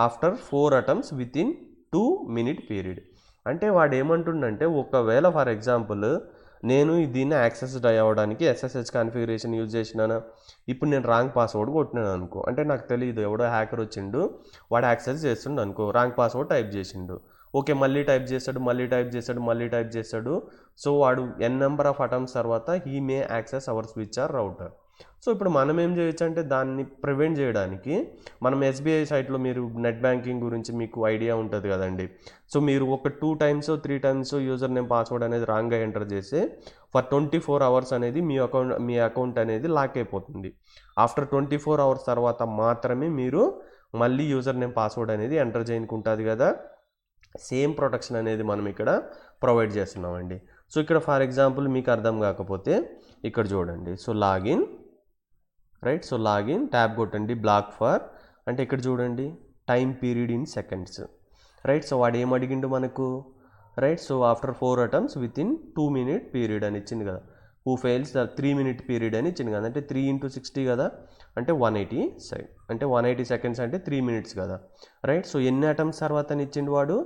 after 4 attempts with in 2 minute period. అంటే వాడు ఏమంటుండంటే ఒకవేళ ఫర్ ఎగ్జాంపుల్ నేను దీన్ని యాక్సెస్ అవ్వడానికి ఎస్ఎస్హెచ్ కాన్ఫిగరేషన్ యూజ్ చేసినాను, ఇప్పుడు నేను రాంగ్ పాస్వర్డ్ కొట్టినాను అనుకో, అంటే నాకు తెలియదు ఎవడో హ్యాకర్ వచ్చిండు వాడు యాక్సెస్ చేస్తుండు అనుకో, రాంగ్ పాస్వర్డ్ టైప్ చేసిండు, ఓకే మళ్ళీ టైప్ చేస్తాడు మళ్ళీ టైప్ చేస్తాడు మళ్ళీ టైప్ చేస్తాడు, సో వాడు n నెంబర్ ఆఫ్ అటెంప్ట్స్ తర్వాత he may access our switch or router. So ఇప్పుడు మనం ఏం చేయొచ్చు అంటే దాన్ని ప్రివెంట్ చేయడానికి మనం ఎస్బీఐ సైట్లో మీరు నెట్ బ్యాంకింగ్ గురించి మీకు ఐడియా ఉంటుంది కదండి. సో మీరు ఒక 2 times 3 times user name password అనేది రాంగ్గా ఎంటర్ చేస్తే ఫర్ 24 అవర్స్ అనేది మీ అకౌంట్ అనేది లాక్ అయిపోతుంది. ఆఫ్టర్ 24 అవర్స్ తర్వాత మాత్రమే మీరు మళ్ళీ యూజర్ నేమ్ పాస్వర్డ్ అనేది ఎంటర్ చేయడానికి ఉంటుంది కదా. సేమ్ ప్రొటెక్షన్ అనేది మనం ఇక్కడ ప్రొవైడ్ చేస్తున్నామండి. సో ఇక్కడ ఫర్ ఎగ్జాంపుల్ మీకు అర్థం కాకపోతే ఇక్కడ చూడండి, so login right, so login tab కొట్టండి, బ్లాక్ ఫర్ అంటే ఇక్కడ చూడండి time period in seconds right. So వాడు ఏం అడిగిండు మనకు right, so after 4 attempts with in 2 minute period అని ఇచ్చింది కదా, who fails the 3 minute period అని ఇచ్చింది కదా, అంటే 3 × 60 కదా, అంటే 180 అంటే 180 seconds అంటే 3 minutes కదా రైట్. సో ఎన్ని అటెంప్ట్స్ తర్వాత అని ఇచ్చిండు వాడు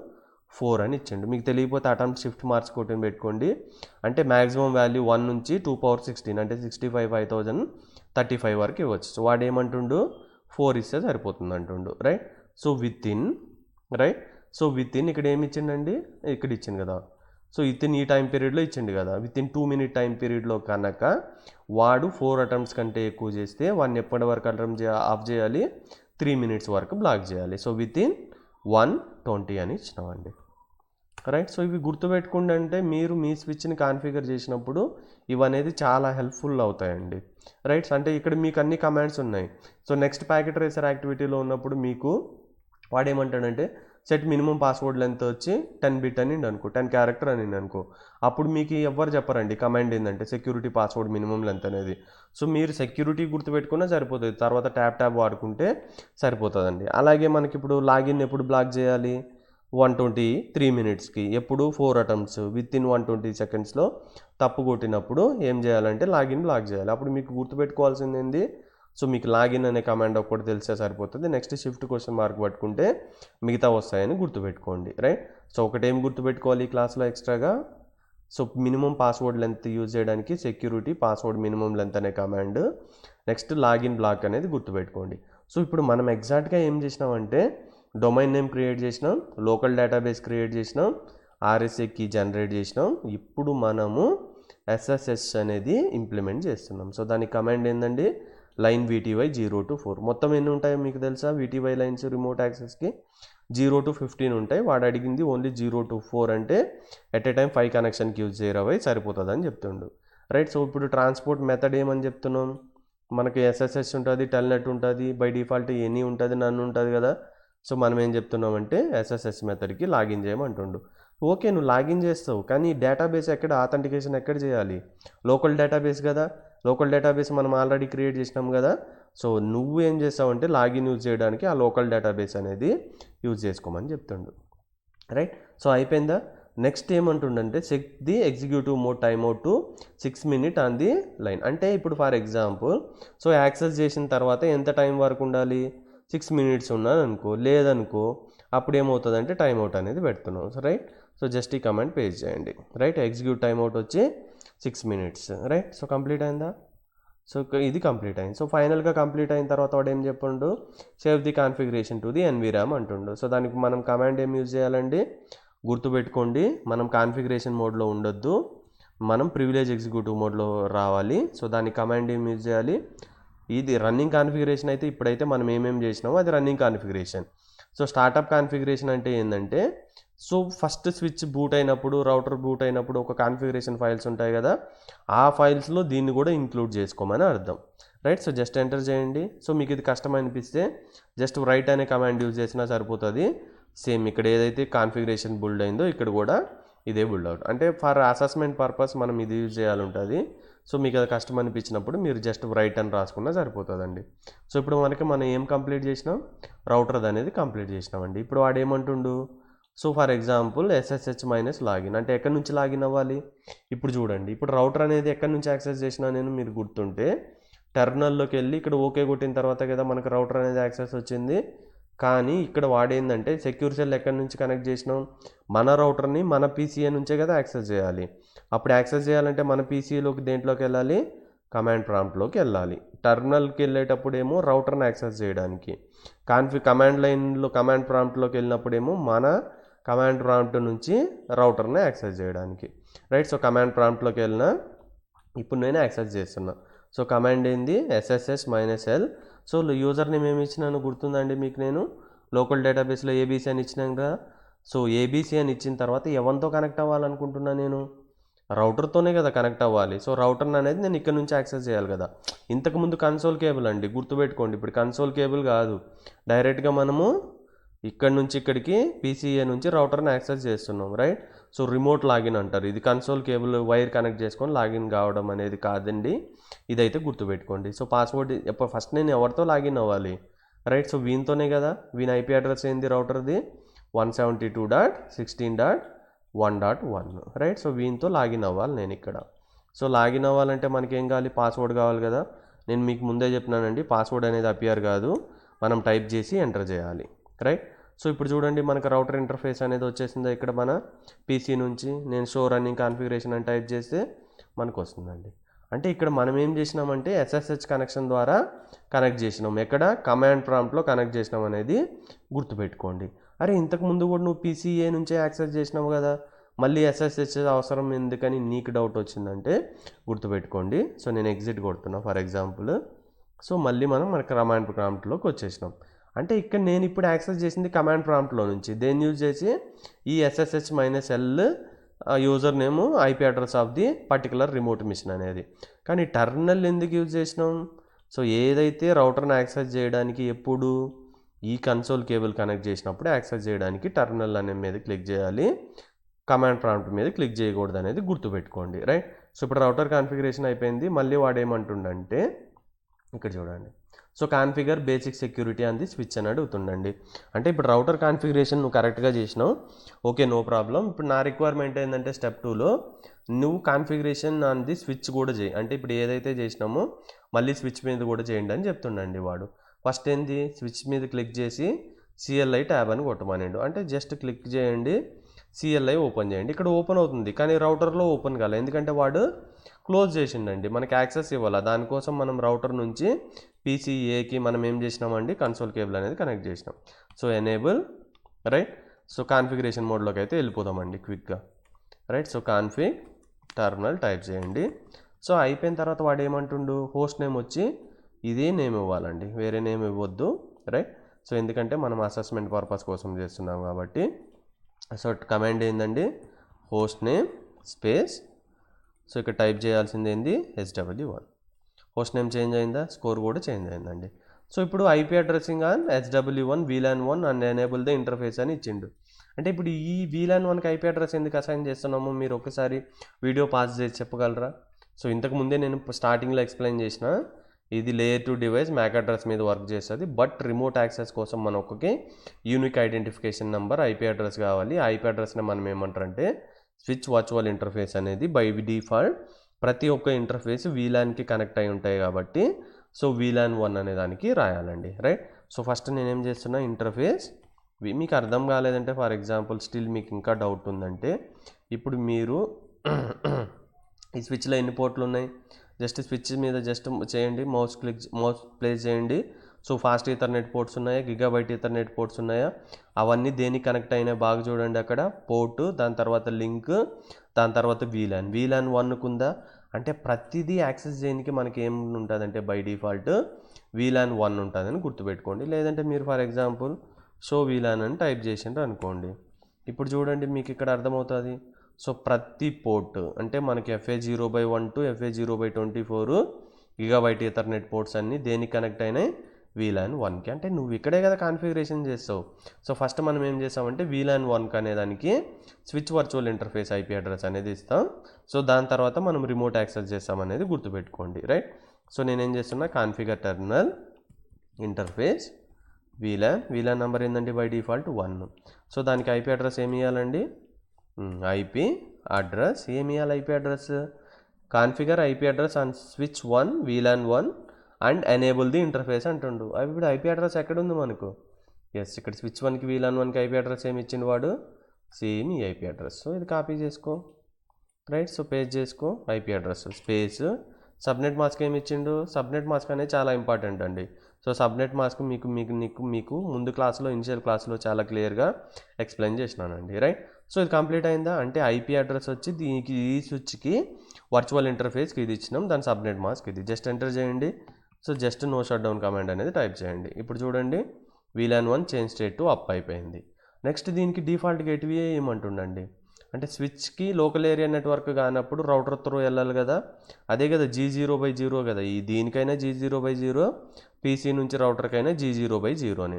4 అని ఇచ్చిండు. మీకు తెలియకపోతే అటెంప్ట్ షిఫ్ట్ మార్క్స్ కొట్టిన పెట్టుకోండి, అంటే మ్యాక్సిమం వాల్యూ 1 నుంచి 2^16 అంటే 65,535 వరకు ఇవ్వచ్చు. సో వాడు ఏమంటుండు 4 ఇస్తే సరిపోతుంది అంటుండు right. So with in right, so with in ఇక్కడ ఏమి ఇచ్చిండండి, ఇక్కడ ఇచ్చింది కదా, సో విత్ ఇన్ ఈ టైం పీరియడ్లో ఇచ్చిండు కదా, విత్ ఇన్ 2 minute టైం పీరియడ్లో కనుక వాడు 4 అటెంప్ట్స్ కంటే ఎక్కువ చేస్తే వాడిని ఎప్పటి వరకు ఆఫ్ చేయాలి, 3 minutes వరకు బ్లాక్ చేయాలి. సో విత్ ఇన్ 120 అని ఇచ్చినామండి రైట్. సో ఇవి గుర్తుపెట్టుకోండి, అంటే మీరు మీ స్విచ్ని కాన్ఫిగర్ చేసినప్పుడు ఇవనేది చాలా హెల్ప్ఫుల్ అవుతాయండి రైట్. అంటే ఇక్కడ మీకు అన్ని కమాండ్స్ ఉన్నాయి. సో నెక్స్ట్ ప్యాకెట్ ట్రేసర్ యాక్టివిటీలో ఉన్నప్పుడు మీకు వాడేమంటాడంటే సెట్ మినిమం పాస్వర్డ్ లెంత్ వచ్చి 10 bit అని అనుకో, 10 character అని అనుకో, అప్పుడు మీకు ఎవ్వరు చెప్పరండి కమాండ్ ఏంటంటే సెక్యూరిటీ పాస్వర్డ్ మినిమం లెంత్ అనేది. సో మీరు సెక్యూరిటీ గుర్తుపెట్టుకున్నా సరిపోతుంది, తర్వాత ట్యాబ్ వాడుకుంటే సరిపోతుందండి. అలాగే మనకి ఇప్పుడు లాగిన్ ఎప్పుడు బ్లాక్ చేయాలి, 123 minutesకి, ఎప్పుడు 4 అటెంప్ట్స్ విత్ ఇన్ 120 secondsలో తప్పు కొట్టినప్పుడు ఏం చేయాలంటే లాగిన్ బ్లాక్ చేయాలి. అప్పుడు మీకు గుర్తుపెట్టుకోవాల్సింది ఏంది, సో మీకు లాగిన్ అనే కమాండ్ ఒక్కటి తెలిసే సరిపోతుంది, నెక్స్ట్ షిఫ్ట్ క్వశ్చన్ మార్క్ పట్టుకుంటే మిగతా వస్తాయని గుర్తుపెట్టుకోండి రైట్. సో ఒకటేం గుర్తుపెట్టుకోవాలి ఈ క్లాస్లో ఎక్స్ట్రాగా, so minimum password length use చేయడానికి సెక్యూరిటీ పాస్వర్డ్ మినిమం లెంత్ అనే కమాండ్, నెక్స్ట్ లాగిన్ బ్లాక్ అనేది గుర్తుపెట్టుకోండి. సో ఇప్పుడు మనం ఎగ్జాక్ట్గా ఏం చేసినామంటే డొమైన్ నేమ్ క్రియేట్ చేసినాం, లోకల్ డేటాబేస్ క్రియేట్ చేసినాం, RSA కీ జనరేట్ చేసినాం, ఇప్పుడు మనము SSH అనేది ఇంప్లిమెంట్ చేస్తున్నాం. సో దాని కమాండ్ ఏంటండి, లైన్ VTY 0 to 4. మొత్తం ఎన్ని ఉంటాయో మీకు తెలుసా, VTY లైన్స్ రిమోట్ యాక్సెస్కి 0 to 15 ఉంటాయి. వాడు అడిగింది ఓన్లీ 0 to 4 అంటే ఎట్ ఏ టైం 5 కనెక్షన్కి యూజ్ చేయరవై సరిపోతుంది అని చెప్తుండు రైట్. సో ఇప్పుడు ట్రాన్స్పోర్ట్ మెథడ్ ఏమని చెప్తున్నాం, మనకి SSH ఉంటుంది, టెల్నెట్ ఉంటుంది, బై డిఫాల్ట్ ఎనీ ఉంటుంది, నన్ను ఉంటుంది కదా. సో మనం ఏం చెప్తున్నామంటే SSH మెథడ్కి లాగిన్ చేయమంటుండు. ఓకే నువ్వు లాగిన్ చేస్తావు, కానీ డేటాబేస్ ఎక్కడ ఆథెంటికేషన్ ఎక్కడ చేయాలి, లోకల్ డేటాబేస్ కదా, లోకల్ డేటాబేస్ మనం ఆల్రెడీ క్రియేట్ చేసినాం కదా. సో నువ్వు ఏం చేస్తావంటే లాగిన్ యూజ్ చేయడానికి ఆ లోకల్ డేటాబేస్ అనేది యూజ్ చేసుకోమని చెప్తుండు రైట్. సో అయిపోయిందా. నెక్స్ట్ ఏమంటుండంటే set the executive mode time out to 6 minutes on the line. అంటే ఇప్పుడు ఫర్ ఎగ్జాంపుల్ సో యాక్సెస్ చేసిన తర్వాత ఎంత టైం వరకు ఉండాలి, 6 minutes ఉన్నాను అనుకో, లేదనుకో అప్పుడు ఏమవుతుందంటే టైం అవుట్ అనేది పెడుతున్నాం రైట్. సో జస్ట్ ఈ కమాండ్ పేజ్ చేయండి రైట్, ఎగ్జిక్యూట్ టైం అవుట్ వచ్చి 6 minutes రైట్. సో కంప్లీట్ అయిందా, సో ఇది కంప్లీట్ అయింది. సో ఫైనల్గా కంప్లీట్ అయిన తర్వాత వాడు ఏం చెప్పిండు, save the configuration to the NVRAM అంటుండు. సో దానికి మనం కమాండ్ ఏం యూజ్ చేయాలండి, గుర్తుపెట్టుకోండి మనం కాన్ఫిగరేషన్ మోడ్లో ఉండొద్దు, మనం ప్రివిలేజ్ ఎగ్జిక్యూటివ్ మోడ్లో రావాలి. సో దానికి కమాండ్ ఏం యూజ్ చేయాలి, ఇది రన్నింగ్ కాన్ఫిగరేషన్ అయితే ఇప్పుడైతే మనం ఏమేమి చేసినామో అది running configuration. So startup configuration అంటే ఏంటంటే సో ఫస్ట్ స్విచ్ బూట్ అయినప్పుడు, రౌటర్ బూట్ అయినప్పుడు ఒక కాన్ఫిగరేషన్ ఫైల్స్ ఉంటాయి కదా, ఆ ఫైల్స్లో దీన్ని కూడా ఇంక్లూడ్ చేసుకోమని అర్థం రైట్. సో జస్ట్ ఎంటర్ చేయండి. సో మీకు ఇది కష్టం అనిపిస్తే జస్ట్ రైట్ అనే కమాండ్ యూజ్ చేసినా సరిపోతుంది. సేమ్ ఇక్కడ ఏదైతే కాన్ఫిగరేషన్ బిల్డ్ అయిందో ఇక్కడ కూడా ఇదే బిల్డ్ అవుట్, అంటే ఫర్ అసెస్మెంట్ పర్పస్ మనం ఇది యూజ్ చేయాలి ఉంటుంది. సో మీకు అది కష్టం అనిపించినప్పుడు మీరు జస్ట్ రైట్ అని రాసుకున్నా సరిపోతుందండి. సో ఇప్పుడు మనం ఏం కంప్లీట్ చేసినాం, రౌటర్ అనేది కంప్లీట్ చేసినామండి. ఇప్పుడు వాడు ఏమంటుండు, so for example SSH minus login అంటే ఎక్కడి నుంచి లాగిన్ అవ్వాలి, ఇప్పుడు చూడండి ఇప్పుడు రౌటర్ అనేది ఎక్కడి నుంచి యాక్సెస్ చేసినా నేను మీరు గుర్తుంటే టెర్మినల్లోకి వెళ్ళి ఇక్కడ ఓకే కొట్టిన తర్వాత కదా మనకు రౌటర్ అనేది యాక్సెస్ వచ్చింది. కానీ ఇక్కడ వాడేందంటే సెక్యూర్ సెల్ ఎక్కడి నుంచి కనెక్ట్ చేసినాం, మన రౌటర్ని మన పీసీఏ నుంచే కదా యాక్సెస్ చేయాలి. అప్పుడు యాక్సెస్ చేయాలంటే మన పీసీఏలోకి దేంట్లోకి వెళ్ళాలి, కమాండ్ ప్రాంప్ట్లోకి వెళ్ళాలి. టర్మినల్కి వెళ్ళేటప్పుడేమో రౌటర్ని యాక్సెస్ చేయడానికి, కమాండ్ లైన్లో కమాండ్ ప్రాంప్ట్లోకి వెళ్ళినప్పుడేమో మన కమాండ్ ప్రాంప్ట్ నుంచి రౌటర్ని యాక్సెస్ చేయడానికి, రైట్. సో కమాండ్ ప్రాంప్ట్లోకి వెళ్ళినా ఇప్పుడు నేను యాక్సెస్ చేస్తున్నా. సో కమాండ్ ఏంది, SSH-L. సో యూజర్ నేమ్ ఏమి ఇచ్చినాను గుర్తుందండి మీకు, నేను లోకల్ డేటాబేస్లో ABC అని ఇచ్చినాను కదా. సో ABC అని ఇచ్చిన తర్వాత ఎవరితో కనెక్ట్ అవ్వాలనుకుంటున్నా, నేను రౌటర్తోనే కదా కనెక్ట్ అవ్వాలి. సో రౌటర్ని అనేది నేను ఇక్కడ నుంచి యాక్సెస్ చేయాలి కదా. ఇంతకుముందు కన్సోల్ కేబుల్ అండి, గుర్తుపెట్టుకోండి. ఇప్పుడు కన్సోల్ కేబుల్ కాదు, డైరెక్ట్గా మనము ఇక్కడ నుంచి ఇక్కడికి పీసీఏ నుంచి రౌటర్ని యాక్సెస్ చేస్తున్నాం, రైట్. సో రిమోట్ లాగిన్ అంటారు. ఇది కన్సోల్ కేబుల్ వైర్ కనెక్ట్ చేసుకొని లాగిన్ కావడం అనేది కాదండి, ఇదైతే గుర్తుపెట్టుకోండి. సో పాస్వర్డ్ ఫస్ట్ నేను ఎవరితో లాగిన్ అవ్వాలి, రైట్. సో వీనితోనే కదా. వీని ఐపీ అడ్రస్ ఏంది రౌటర్ది, 172.16.1.1, రైట్. సో వీనితో లాగిన్ అవ్వాలి నేను ఇక్కడ. సో లాగిన్ అవ్వాలంటే మనకి ఏం కావాలి, పాస్వర్డ్ కావాలి కదా. నేను మీకు ముందే చెప్పినానండి, పాస్వర్డ్ అనేది అపియర్ కాదు, మనం టైప్ చేసి ఎంటర్ చేయాలి, రైట్. సో ఇప్పుడు చూడండి మనకు రౌటర్ ఇంటర్ఫేస్ అనేది వచ్చేసిందా. ఇక్కడ మన పీసీ నుంచి నేను షో రన్నింగ్ కాన్ఫిగరేషన్ అని టైప్ చేస్తే మనకు వస్తుందండి. అంటే ఇక్కడ మనం ఏం చేసినామంటే SSH కనెక్షన్ ద్వారా కనెక్ట్ చేసినాం, ఎక్కడ కమాండ్ ప్రాంప్ట్లో కనెక్ట్ చేసినాం అనేది గుర్తుపెట్టుకోండి. అరే ఇంతకుముందు కూడా నువ్వు పీసీఏ నుంచే యాక్సెస్ చేసినావు కదా, మళ్ళీ SSH అవసరం ఎందుకని నీకు డౌట్ వచ్చిందంటే గుర్తుపెట్టుకోండి. సో నేను ఎగ్జిట్ కొడుతున్నా ఫర్ ఎగ్జాంపుల్. సో మళ్ళీ మన కమాండ్ ప్రాంప్ట్లోకి వచ్చేసినాం. అంటే ఇక్కడ నేను ఇప్పుడు యాక్సెస్ చేసింది కమాండ్ ప్రాంప్ట్లో నుంచి, దేన్ని యూజ్ చేసి ఈ SSH-L user name IP address of the particular remote machine అనేది. కానీ టర్మినల్ ఎందుకు యూజ్ చేసినాం, సో ఏదైతే రౌటర్ని యాక్సెస్ చేయడానికి ఎప్పుడు ఈ కన్సోల్ కేబుల్ కనెక్ట్ చేసినప్పుడు యాక్సెస్ చేయడానికి టర్మినల్ అనే మీద క్లిక్ చేయాలి, కమాండ్ ప్రాంప్ట్ మీద క్లిక్ చేయకూడదు అనేది గుర్తుపెట్టుకోండి, రైట్. సో ఇప్పుడు రౌటర్ కాన్ఫిగరేషన్ అయిపోయింది. మళ్ళీ వాడు ఏమంటుండంటే ఇక్కడ చూడండి, సో కాన్ఫిగర్ బేసిక్ సెక్యూరిటీ అంది స్విచ్ అని అడుగుతుండండి. అంటే ఇప్పుడు రౌటర్ కాన్ఫిగరేషన్ నువ్వు కరెక్ట్గా చేసినావు, ఓకే నో ప్రాబ్లం. ఇప్పుడు నా రిక్వైర్మెంట్ ఏంటంటే స్టెప్ 2లో నువ్వు కాన్ఫిగరేషన్ అంది స్విచ్ కూడా చేయి. అంటే ఇప్పుడు ఏదైతే చేసినామో మళ్ళీ స్విచ్ మీద కూడా చేయండి అని చెప్తుండండి వాడు. ఫస్ట్ ఏంది, స్విచ్ మీద క్లిక్ చేసి CLI ట్యాబ్ అని కొట్టమనండు. అంటే జస్ట్ క్లిక్ చేయండి, CLI ఓపెన్ చేయండి. ఇక్కడ ఓపెన్ అవుతుంది కానీ రౌటర్లో ఓపెన్ కాలే, ఎందుకంటే వాడు క్లోజ్ చేసిండండి, మనకి యాక్సెస్ ఇవ్వాలి. దానికోసం మనం రౌటర్ నుంచి పీసీఏకి మనం ఏం చేసినామండి, కన్సోల్ కేబుల్ అనేది కనెక్ట్ చేసినాం. So enable, right. So configuration మోడ్లోకి అయితే వెళ్ళిపోదామండి క్విక్గా, right. So config terminal type చేయండి. సో అయిపోయిన తర్వాత వాడు ఏమంటుండు, హోస్ట్ నేమ్ వచ్చి ఇదే నేమ్ ఇవ్వాలండి, వేరే నేమ్ ఇవ్వద్దు, రైట్. సో ఎందుకంటే మనం అసెస్మెంట్ పర్పస్ కోసం చేస్తున్నాం కాబట్టి. సో కమాండ్ ఏందండి, హోస్ట్ నేమ్ స్పేస్, సో ఇక్కడ టైప్ చేయాల్సింది ఏంది HW1. హోస్ట్ నేమ్ చేంజ్ అయిందా, స్కోర్ కూడా చేంజ్ అయిందండి. సో ఇప్పుడు IP addressing on HW1 VLAN 1 and enable the interface అని ఇచ్చిండు. అంటే ఇప్పుడు ఈ VLAN 1కి ఐపీ అడ్రస్ ఎందుకు అసైన్ చేస్తున్నామో మీరు ఒకసారి వీడియో పాజ్ చేసి చెప్పగలరా. సో ఇంతకు ముందే నేను స్టార్టింగ్లో ఎక్స్ప్లెయిన్ చేసిన, ఇది లేయర్ 2 డివైస్ మ్యాక్ అడ్రస్ మీద వర్క్ చేస్తుంది. బట్ రిమోట్ యాక్సెస్ కోసం మనకి unique identification number IP address కావాలి. ఐపీ అడ్రస్ని మనం ఏమంటారంటే స్విచ్ వర్చువల్ ఇంటర్ఫేస్ అనేది బై డిఫాల్ట్ ప్రతి ఒక్క ఇంటర్ఫేస్ VLANకి కనెక్ట్ అయి ఉంటాయి కాబట్టి సో VLAN 1 అనే దానికి రాయాలండి, రైట్. సో ఫస్ట్ నేనేం చేస్తున్నా, ఇంటర్ఫేస్ మీకు అర్థం కాలేదంటే ఫర్ ఎగ్జాంపుల్ స్టిల్ మీకు ఇంకా డౌట్ ఉందంటే ఇప్పుడు మీరు ఈ స్విచ్లో ఎన్ని పోర్ట్లు ఉన్నాయి, జస్ట్ స్విచ్ మీద జస్ట్ చేయండి, మౌస్ ప్లేస్ చేయండి. సో ఫాస్ట్ ఈథర్నెట్ పోర్ట్స్ ఉన్నాయా, గిగాబైట్ ఈథర్నెట్ పోర్ట్స్ ఉన్నాయా, అవన్నీ దేనికి కనెక్ట్ అయినా బాగా చూడండి. అక్కడ పోర్టు, దాని తర్వాత లింక్, దాని తర్వాత VLAN 1కు ఉందా అంటే ప్రతిదీ యాక్సెస్ చేయడానికి మనకి ఏం ఉంటుందంటే బై డిఫాల్ట్ VLAN 1 ఉంటుందని గుర్తుపెట్టుకోండి. లేదంటే మీరు ఫర్ ఎగ్జాంపుల్ షో VLAN అని టైప్ చేసిండ్రు అనుకోండి, ఇప్పుడు చూడండి మీకు ఇక్కడ అర్థమవుతుంది. సో ప్రతి పోర్ట్ అంటే మనకి FA0/1 to FA0/24 Gigabyte Ethernet ports అన్నీ దేనికి కనెక్ట్ అయినాయి, VLAN 1కి. అంటే నువ్వు ఇక్కడే కదా కాన్ఫిగరేషన్ చేస్తావు. సో ఫస్ట్ మనం ఏం చేస్తామంటే VLAN 1 అనేదానికి switch virtual interface IP address అనేది ఇస్తాం. సో దాని తర్వాత మనం రిమోట్ యాక్సెస్ చేస్తాం అనేది గుర్తుపెట్టుకోండి, రైట్. సో నేనేం చేస్తున్నా, configure terminal interface VLAN number ఏంటంటే బై డిఫాల్ట్ 1. సో దానికి ఐపీ అడ్రస్ ఏమి ఇవ్వాలండి, ఐపీ అడ్రస్ ఏమి ఇవ్వాలి, IP address configure IP address on switch 1 VLAN 1 and enable the interface అంటుండు. అవి ఇప్పుడు ఐపీ అడ్రస్ ఎక్కడుంది మనకు, ఎస్, ఇక్కడ స్విచ్ 1కి VLAN 1కి ఐపీ అడ్రస్ ఏమి ఇచ్చింది వాడు, సేమ్ ఈ ఐపీ అడ్రస్. సో ఇది కాపీ చేసుకో, రైట్. సో పేస్ట్ చేసుకో, IP address space subnet mask ఏమి ఇచ్చిండు. సబ్నెట్ మాస్క్ అనేది చాలా ఇంపార్టెంట్ అండి. సో సబ్నెట్ మాస్క్ మీకు ముందు క్లాస్లో, ఇనిషియల్ క్లాస్లో చాలా క్లియర్గా ఎక్స్ప్లెయిన్ చేసినానండి, రైట్. సో ఇది కంప్లీట్ అయిందా అంటే ఐపీ అడ్రస్ వచ్చి దీనికి, ఈ స్విచ్కి వర్చువల్ ఇంటర్ఫేస్కి ఇది ఇచ్చినాం, దాని సబ్నెట్ మాస్క్ ఇది. జస్ట్ ఎంటర్ చేయండి. So just no shut down command అనేది టైప్ చేయండి. ఇప్పుడు చూడండి VLAN 1 change state to up అయిపోయింది. నెక్స్ట్ దీనికి డిఫాల్ట్ గేట్వే ఏమంటుండండి అంటే స్విచ్కి లోకల్ ఏరియా నెట్వర్క్ కానప్పుడు రౌటర్ త్రూ వెళ్ళాలి కదా, అదే కదా G0/0 కదా. ఈ దీనికైనా G0/0, పీసీ నుంచి రౌటర్కైనా G0/0 అని.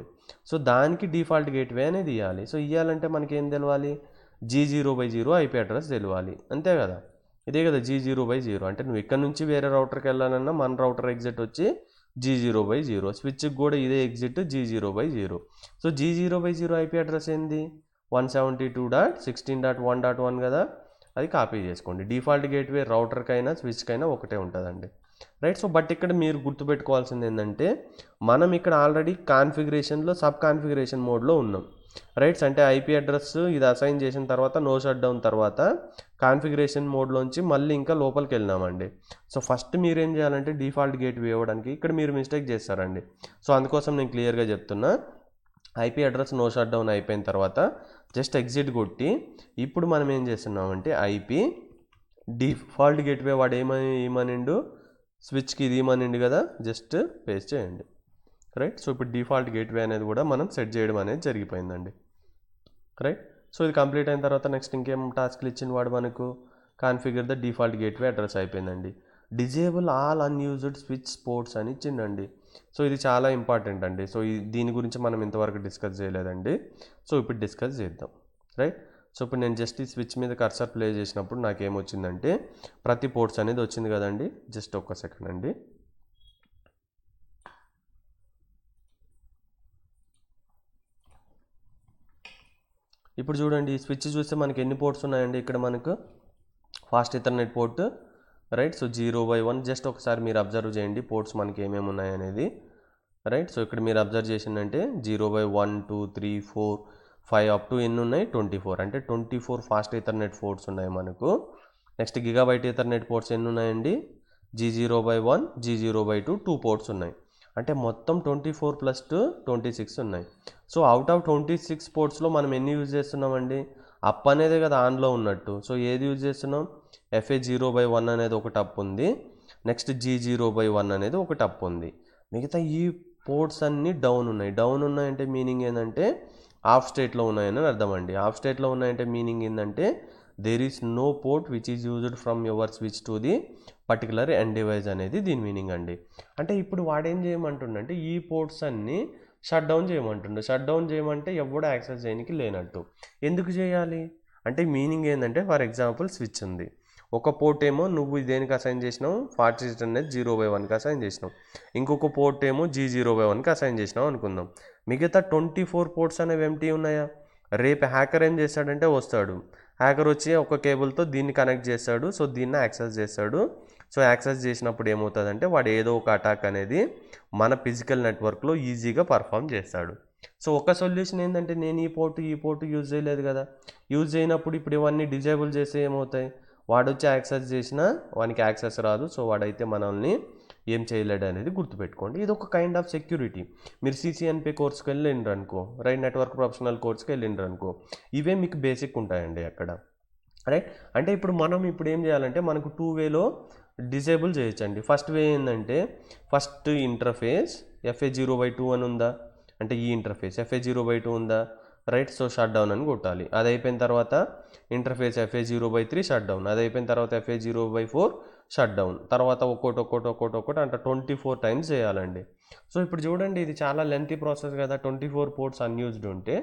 సో దానికి డిఫాల్ట్ గేట్వే అనేది ఇవ్వాలి. సో ఇవ్వాలంటే మనకి ఏం తెలవాలి, G0/0 ఐపీ అడ్రస్ తెలియాలి, అంతే కదా. ఇదే కదా G0/0 అంటే నువ్వు ఇక్కడ నుంచి వేరే రౌటర్కి వెళ్ళాలన్నా మన రౌటర్ ఎగ్జిట్ వచ్చి G0/0, స్విచ్కి కూడా ఇదే exit G0/0. So G0/0 IP address ఏంది 172.16.1.1 కదా, అది కాపీ చేసుకోండి. డిఫాల్ట్ గేట్వే రౌటర్కైనా స్విచ్కైనా ఒకటే ఉంటుందండి, రైట్. సో బట్ ఇక్కడ మీరు గుర్తుపెట్టుకోవాల్సింది ఏంటంటే మనం ఇక్కడ ఆల్రెడీ కాన్ఫిగరేషన్లో సబ్ కాన్ఫిగరేషన్ మోడ్లో ఉన్నాం, రైట్స్. అంటే ఐపీ అడ్రస్ ఇది అసైన్ చేసిన తర్వాత నో షట్ డౌన్ తర్వాత కాన్ఫిగరేషన్ మోడ్లోంచి మళ్ళీ ఇంకా లోపలికి వెళ్ళినామండి. సో ఫస్ట్ మీరు ఏం చేయాలంటే డిఫాల్ట్ గేట్వే ఇవ్వడానికి ఇక్కడ మీరు మిస్టేక్ చేస్తారండి. సో అందుకోసం నేను క్లియర్గా చెప్తున్నా, IP address no shut down అయిపోయిన తర్వాత జస్ట్ ఎగ్జిట్ కొట్టి ఇప్పుడు మనం ఏం చేస్తున్నామంటే ఐపీ డిఫాల్ట్ గేట్వే వాడు ఏమనిండు స్విచ్కి ఇది ఏమనిండు కదా, జస్ట్ పేస్ట్ చేయండి, రైట్. సో ఇప్పుడు డిఫాల్ట్ గేట్వే అనేది కూడా మనం సెట్ చేయడం అనేది జరిగిపోయిందండి, రైట్. సో ఇది కంప్లీట్ అయిన తర్వాత నెక్స్ట్ ఇంకేం టాస్క్లు ఇచ్చిన వాడు మనకు configure the default gateway address అయిపోయిందండి. Disable all unused switch ports అని ఇచ్చిండండి. సో ఇది చాలా ఇంపార్టెంట్ అండి. సో దీని గురించి మనం ఇంతవరకు డిస్కస్ చేయలేదండి. సో ఇప్పుడు డిస్కస్ చేద్దాం, రైట్. సో ఇప్పుడు నేను జస్ట్ ఈ స్విచ్ మీద కర్సర్ ప్లే చేసినప్పుడు నాకేమొచ్చిందంటే ప్రతి పోర్ట్స్ అనేది వచ్చింది కదండి. జస్ట్ ఒక్క సెకండ్ అండి. ఇప్పుడు చూడండి ఈ స్విచ్ చూస్తే మనకి ఎన్ని పోర్ట్స్ ఉన్నాయండి. ఇక్కడ మనకు fast Ethernet port, right. So 0/1 just ఒకసారి మీరు అబ్జర్వ్ చేయండి పోర్ట్స్ మనకి ఏమేమి ఉన్నాయనేది, రైట్. సో ఇక్కడ మీరు అబ్జర్వ్ చేసిందంటే 0/1 2 3 4 5 అప్ టు ఎన్ని ఉన్నాయి 24, అంటే 24 ఫాస్ట్ ఈథర్నెట్ పోర్ట్స్ ఉన్నాయి మనకు. నెక్స్ట్ గిగాబైట్ ఈథర్నెట్ పోర్ట్స్ ఎన్ని ఉన్నాయండి, G0/1 G0/2 2 పోర్ట్స్ ఉన్నాయి, అంటే మొత్తం 24 + 2 26 ఉన్నాయి. సో అవుట్ ఆఫ్ 26 పోర్ట్స్లో మనం ఎన్ని యూజ్ చేస్తున్నామండి, అప్ అనేది కదా ఆన్లో ఉన్నట్టు. సో ఏది యూజ్ చేస్తున్నాం, FA0/1 అనేది ఒక టప్ ఉంది, నెక్స్ట్ G0/1 అనేది ఒక టప్ ఉంది. మిగతా ఈ పోర్ట్స్ అన్నీ డౌన్ ఉన్నాయి. డౌన్ ఉన్నాయంటే మీనింగ్ ఏంటంటే ఆఫ్ స్టేట్లో ఉన్నాయని అర్థం అండి. ఆఫ్ స్టేట్లో ఉన్నాయంటే మీనింగ్ ఏంటంటే there is no port which is used from your switch to the particular end device అనేది దీని మీనింగ్ అండి. అంటే ఇప్పుడు వాడేం చేయమంటుండంటే ఈ పోర్ట్స్ అన్నీ షట్ డౌన్ చేయమంటుండు. షట్ డౌన్ చేయమంటే ఎవడో యాక్సెస్ చేయడానికి లేనట్టు. ఎందుకు చేయాలి అంటే మీనింగ్ ఏంటంటే ఫర్ ఎగ్జాంపుల్ స్విచ్ ఉంది, ఒక పోర్ట్ ఏమో నువ్వు దేనికి అసైన్ చేసినావు, ఫాస్ట్ ఈథర్నెట్ 0/1కి అసైన్ చేసినావు, ఇంకొక పోర్ట్ ఏమో G0/1కి అసైన్ చేసినావు అనుకుందాం. మిగతా 24 పోర్ట్స్ అనేవి ఎంటీ ఉన్నాయా. రేపు హ్యాకర్ ఏం చేస్తాడంటే వస్తాడు, హ్యాకర్ వచ్చి ఒక కేబుల్తో దీన్ని కనెక్ట్ చేస్తాడు. సో దీన్ని యాక్సెస్ చేస్తాడు. సో యాక్సెస్ చేసినప్పుడు ఏమవుతుందంటే వాడు ఏదో ఒక అటాక్ అనేది మన ఫిజికల్ నెట్వర్క్లో ఈజీగా పర్ఫామ్ చేస్తాడు. సో ఒక సొల్యూషన్ ఏంటంటే నేను ఈ పోర్టు యూజ్ చేయలేదు కదా, యూజ్ చేయనప్పుడు ఇప్పుడు ఇవన్నీ డిజేబుల్ చేస్తే ఏమవుతాయి, వాడు వచ్చి యాక్సెస్ చేసినా వానికి యాక్సెస్ రాదు. సో వాడైతే మనల్ని ఏం చేయలేడు అనేది గుర్తుపెట్టుకోండి. ఇది ఒక కైండ్ ఆఫ్ సెక్యూరిటీ. మీరు CCNP కోర్స్కి వెళ్ళిండ్రు అనుకో, రైట్, నెట్వర్క్ ప్రొఫెషనల్ కోర్స్కి వెళ్ళిండ్రు అనుకో, ఇవే మీకు బేసిక్ ఉంటాయండి అక్కడ, రైట్. అంటే ఇప్పుడు ఏం చేయాలంటే మనకు 2 వేలో డిజేబుల్ చేయొచ్చండి. ఫస్ట్ వే ఏంటంటే ఫస్ట్ ఇంటర్ఫేస్ FA0/2 అని ఉందా, అంటే ఈ ఇంటర్ఫేస్ FA0/2 ఉందా, రైట్. సో షట్ డౌన్ అని కొట్టాలి. అది అయిపోయిన తర్వాత ఇంటర్ఫేస్ FA0/3 షట్ డౌన్, అది అయిపోయిన తర్వాత FA0/4 షట్ డౌన్, తర్వాత ఒక్కోటి అంటే 24 టైమ్స్ చేయాలండి. సో ఇప్పుడు చూడండి ఇది చాలా లెంతీ ప్రాసెస్ కదా. 24 పోర్ట్స్ అన్యూజ్డ్ ఉంటే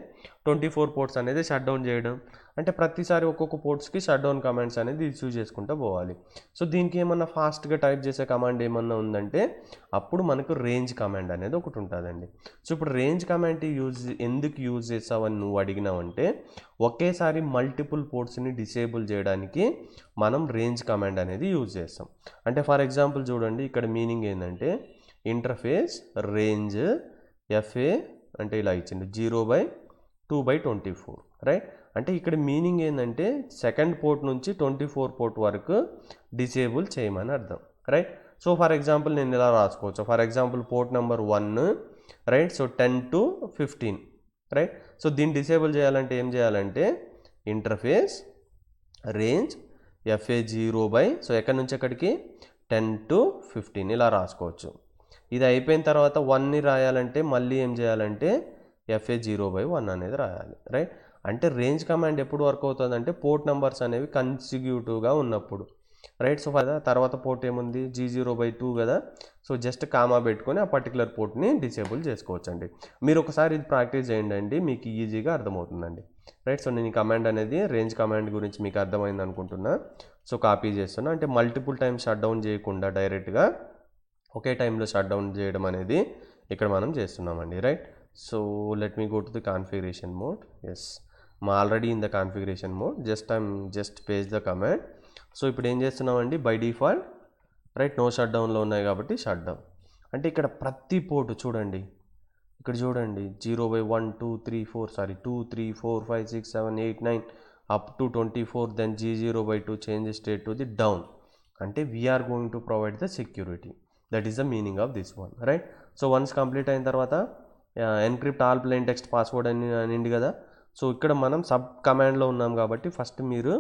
24 పోర్ట్స్ అనేది షట్ డౌన్ చేయడం అంటే ప్రతిసారి ఒక్కొక్క పోర్ట్స్కి షట్ డౌన్ కమాండ్స్ అనేది ఇష్యూ చేసుకుంటూ పోవాలి. సో దీనికి ఏమన్నా ఫాస్ట్గా టైప్ చేసే కమాండ్ ఏమన్నా ఉందంటే అప్పుడు మనకు రేంజ్ కమాండ్ అనేది ఒకటి ఉంటుందండి. సో ఇప్పుడు రేంజ్ కమాండ్ ఎందుకు యూజ్ చేస్తావని నువ్వు అడిగినావంటే ఒకేసారి మల్టిపుల్ పోర్ట్స్ని డిసేబుల్ చేయడానికి మనం రేంజ్ కమాండ్ అనేది యూజ్ చేస్తాం. అంటే ఫర్ ఎగ్జాంపుల్ చూడండి ఇక్కడ మీనింగ్ ఏంటంటే ఇంటర్ఫేస్ రేంజ్ FA అంటే ఇలా ఇచ్చిండు 0/2/24 రైట్. అంటే ఇక్కడ మీనింగ్ ఏంటంటే సెకండ్ పోర్ట్ నుంచి 24 పోర్ట్ వరకు డిసేబుల్ చేయమని అర్థం రైట్. సో ఫర్ ఎగ్జాంపుల్ నేను ఇలా రాసుకోవచ్చు. For example port number 1 right. So 10 to 15 right. So దీన్ని డిసేబుల్ చేయాలంటే ఏం చేయాలంటే ఇంటర్ఫేస్ రేంజ్ FA0 సో ఎక్కడి నుంచి ఎక్కడికి 10 to 15 ఇలా రాసుకోవచ్చు. ఇది అయిపోయిన తర్వాత 1ని రాయాలంటే మళ్ళీ ఏం చేయాలంటే FA0/1 అనేది రాయాలి రైట్. అంటే రేంజ్ కమాండ్ ఎప్పుడు వర్క్ అవుతుంది అంటే పోర్ట్ నెంబర్స్ అనేవి కన్సిక్యూటివ్గా ఉన్నప్పుడు రైట్. సో తర్వాత పోర్ట్ ఏముంది G0/2 కదా. సో జస్ట్ కామా పెట్టుకొని ఆ పర్టికులర్ పోర్ట్ని డిసేబుల్ చేసుకోవచ్చు అండి. మీరు ఒకసారి ఇది ప్రాక్టీస్ చేయండి అండి, మీకు ఈజీగా అర్థమవుతుందండి రైట్. సో నేను ఈ కమాండ్ అనేది రేంజ్ కమాండ్ గురించి మీకు అర్థమైంది అనుకుంటున్నా. సో కాపీ చేస్తున్నా. అంటే మల్టిపుల్ టైమ్స్ షట్ డౌన్ చేయకుండా డైరెక్ట్గా ఒకే టైంలో షట్ డౌన్ చేయడం అనేది ఇక్కడ మనం చేస్తున్నామండి right. So let me go to the configuration mode. Yes, already in the configuration mode. Just page the command. So ఇప్పుడు ఏం చేస్తున్నామండి by default right no shut డౌన్లో ఉన్నాయి కాబట్టి షట్ డౌన్. అంటే ఇక్కడ ప్రతి పోర్టు చూడండి, ఇక్కడ చూడండి 0/1 2 3 4 sorry 2 3 4 5 6 7 8 9 up to 24 then G0/2 change state to the down. అంటే we are going to provide the security. That is the meaning of this one right. So once complete అయిన తర్వాత encrypt all plain text password అనింది కదా. సో ఇక్కడ మనం సబ్ కమాండ్లో ఉన్నాం కాబట్టి ఫస్ట్ మీరు